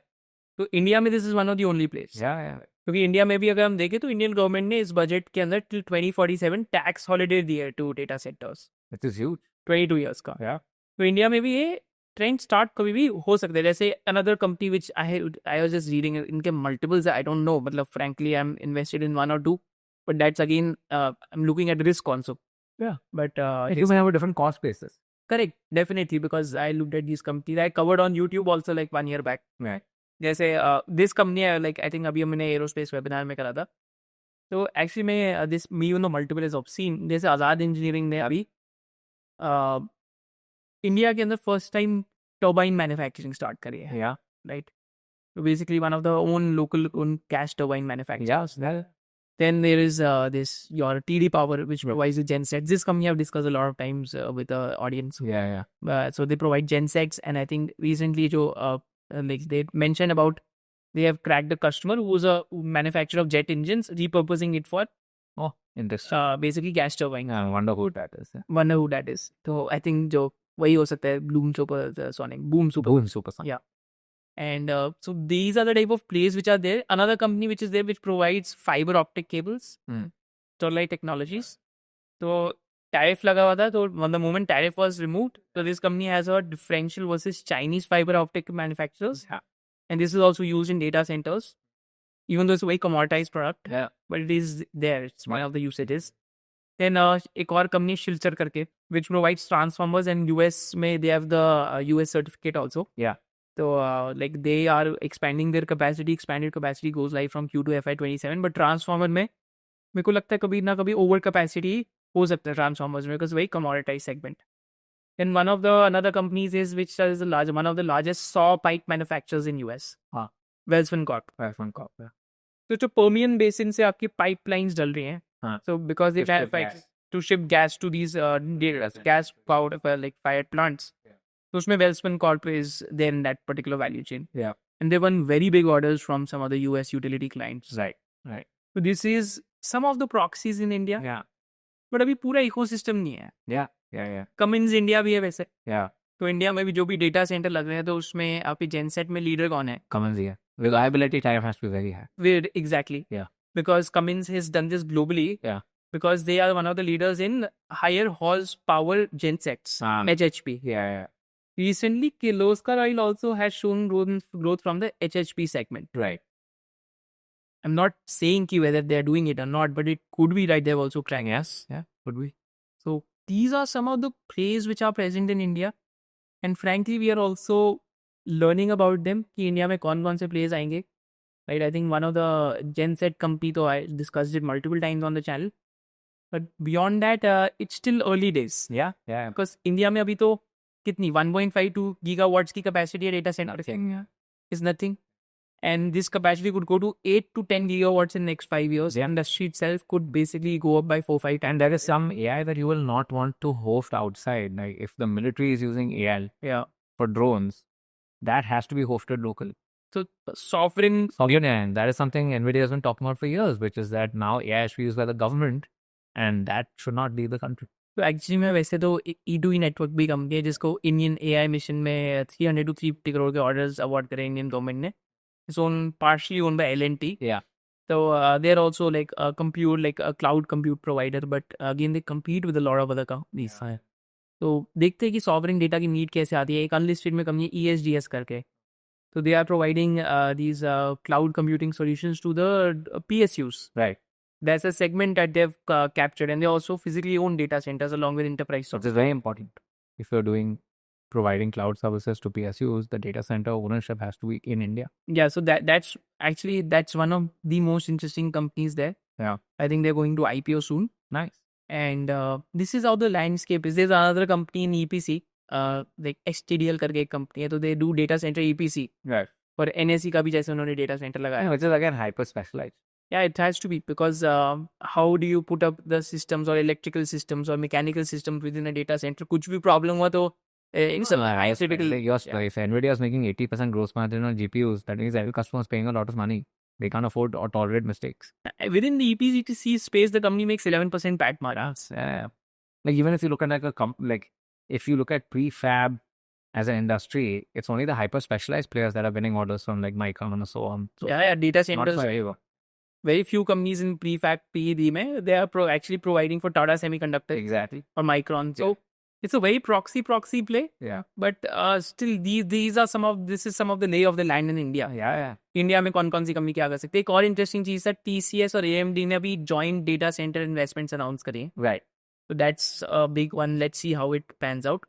तो India में this is one of the only place. Yeah. Yeah. क्योंकि India में भी अगर हम देखें तो Indian government ने इस बजट के अंदर टिल 2047 टैक्स हॉलिडे दिया है to data centers, It is huge. 22 years का. Yeah. तो इंडिया में भी ये ट्रेंड स्टार्ट कभी भी हो सकता है. जैसे another company which I was just reading, इनके मल्टीपल्स आई डोंट नो, मतलब frankly I am invested in one और two, but that's again I am looking at risk also. Yeah. But You may have a different cost basis. correct, definitely, because I looked at these companies. I covered on YouTube also like 1 year back. Right. जैसे this company like I think अभी हमने aerospace webinar में करा था. तो actually मैं this me you know multiple is obscene. जैसे आज़ाद engineering ने अभी इंडिया के अंदर first time turbine manufacturing start करी है. Yeah. Right. So basically one of the local gas turbine manufacturers. Yeah. So that, Then there is this your TD Power, which provides the gensets. This company I've discussed a lot of times with the audience. yeah. Yeah. So they provide gensets, and I think recently like they mentioned about they have cracked a customer who's a manufacturer of jet engines, repurposing it for Oh, interesting. basically gas turbine. I wonder who that is. Yeah. Wonder who that is. So I think जो वही हो सकता है, Bloom Supersonic, Boom Super. Boom Supersonic. Yeah. And so these are the type of plays which are there. Another company which is there which provides fiber optic cables, Sterlite Technologies. So tariff लगा हुआ था, तो when the moment tariff was removed, so this company has a differential versus Chinese fiber optic manufacturers. Yeah. And this is also used in data centers, even though it's a very commoditized product, Yeah. but it is there. It's one of the usages. Then एक और company Shilchar करके, which provides transformers, and US में they have the US certificate also. Yeah. So like they are expanding their capacity. Expanded capacity goes live from Q2 FY27. But transformer में मेरे को लगता है कभी ना कभी over capacity हो सकता है transformers में, because very commoditized segment. Then one of the another companies is which is one of the largest saw pipe manufacturers in US. Welspun Corp. Welspun Corp. Yeah. तो जो Permian Basin से आपकी pipelines डल रही हैं. So because they manufacture to ship gas to these gas powered like fired plants. So उसमें Welspun Corp is there in that particular value chain. Yeah. And they won very big orders from some other US utility clients. Right. Right. So this is some of the proxies in India. Yeah. But अभी पूरा ecosystem नहीं है. Yeah. Yeah. Yeah. Cummins India भी है वैसे. Yeah. तो India में भी जो भी डेटा सेंटर लग रहे हैं, तो उसमें आपके जेनसेट में लीडर कौन है? Cummins, yeah. Reliability tariff has to be very high. Exactly. Yeah. Because Cummins has done this globally. Yeah. Because they are one of the leaders in higher horsepower gensets, HHP. Yeah. Yeah. Recently, Kirloskar Oil also has shown growth from the HHP segment. Right. I'm not saying whether they're doing it or not, but it could be right. They've also cracked. Yes. Yeah. Could be. So these are some of the plays which are present in India. And frankly, we are also learning about them. कि India में कौन-कौन से plays आएंगे. Right? I think one of the genset company, though I discussed it multiple times on the channel. But beyond that, it's still early days. Yeah. Yeah. Because India में अभी तो कितनी 1.52 gigawatts की capacity है data center. Nothing. Yeah. Is nothing. And this capacity could go to 8 to 10 gigawatts in the next 5 years. The industry itself could basically go up by 4-5 times. And there is some AI that you will not want to host outside. Like if the military is using AI for drones, that has to be hosted locally. So sovereign. And that is something NVIDIA has been talking about for years, which is that now AI is used by the government and that should not leave the country. तो actually में वैसे तो E2E network भी company है जिसको Indian AI mission में 300 to 350 crore के orders award करे इंडियन गवर्नमेंट ने. It's partially owned by L&T. Yeah. So they're also like a cloud compute provider, but again they compete with a lot of other companies. तो देखते हैं कि sovereign data की need कैसे आती है. एक अनलिस्टेड में कंपनी ESDS करके. So they are providing these cloud computing solutions to the PSUs. Right. That's a segment that they've captured, and they also physically own data centers along with enterprise So software. this is very important. If you're providing cloud services to PSUs, the data center ownership has to be in India. Yeah, so that's one of the most interesting companies there. Yeah. I think they're going to IPO soon. Nice. And this is how the landscape is. There's another company in EPC, like STDL करके एक company है, तो they do data center EPC. Right. और NSE का भी जैसे उन्होंने data center लगाया. Which is again hyper specialized. Yeah, it has to be, because how do you put up the systems or electrical systems or mechanical systems within a data center? कुछ भी problem हुआ तो it's a typical. If NVIDIA is making 80% gross margin on GPUs, that means every customer is paying a lot of money. They can't afford or tolerate mistakes. Within the EPC space, the company makes 11% PAT margins. Yeah. Like even if you look at if you look at prefab as an industry, it's only the hyper specialized players that are winning orders from like Micron and so on. So Yeah, data not centers. for everyone. Very few companies in prefab PED mein, they are actually providing for Tata Semiconductor Exactly. or Micron. So it's a very proxy play. Yeah. But still, these are some of the lay of the land in India. Yeah. India में कौन कौन सी company क्या कर सकते हैं. एक और interesting चीज है, TCS और AMD ने अभी joint data centre investments announce करे. Right. So that's a big one. Let's see how it pans out.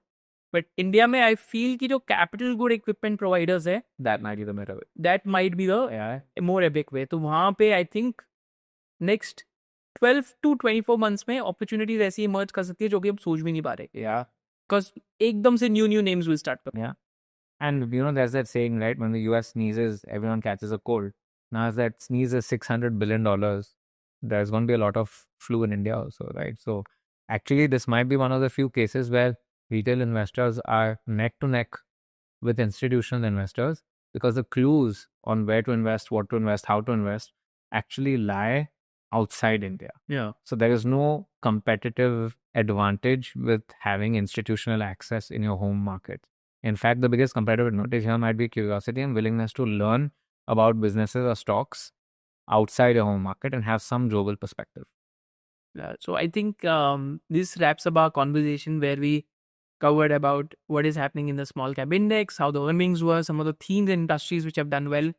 But India में I feel कि जो capital good equipment providers है, That might be the better way. that might be the Yeah. more epic way. तो वहाँ पे I think next 12 to 24 months में opportunities ऐसी emerge कर सकती है जो कि हम सोच भी नहीं पा रहे. Yeah. Because एकदम से new names will start coming. Yeah. And you know, there's that saying, right? When the US sneezes, everyone catches a cold. Now, if that sneeze is $600 billion, there's going to be a lot of flu in India also, right? So actually, this might be one of the few cases where retail investors are neck to neck with institutional investors, because the clues on where to invest, what to invest, how to invest actually lie outside India. Yeah. So there is no competitive advantage with having institutional access in your home market. In fact, the biggest competitive advantage here might be curiosity and willingness to learn about businesses or stocks outside your home market and have some global perspective. So I think this wraps up our conversation where we covered about what is happening in the small cap index, how the earnings were, some of the themes and industries which have done well.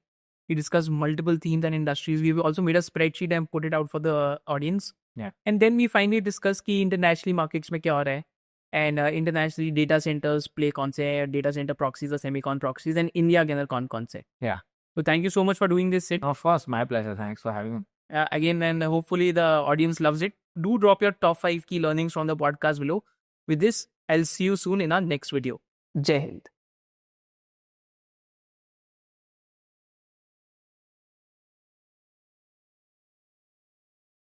We discussed multiple themes and industries. We've also made a spreadsheet and put it out for the audience. Yeah. And then we finally discussed key internationally markets में क्या हो रहा है, and internationally data centers play कौन से हैं, data center proxies or semicon proxies, and India के अंदर कौन से. Yeah. So thank you so much for doing this, Sid. Of course, my pleasure. Thanks for having me. Again, and hopefully the audience loves it. Do drop your top 5 key learnings from the podcast below. With this, I'll see you soon in our next video. Jai Hind.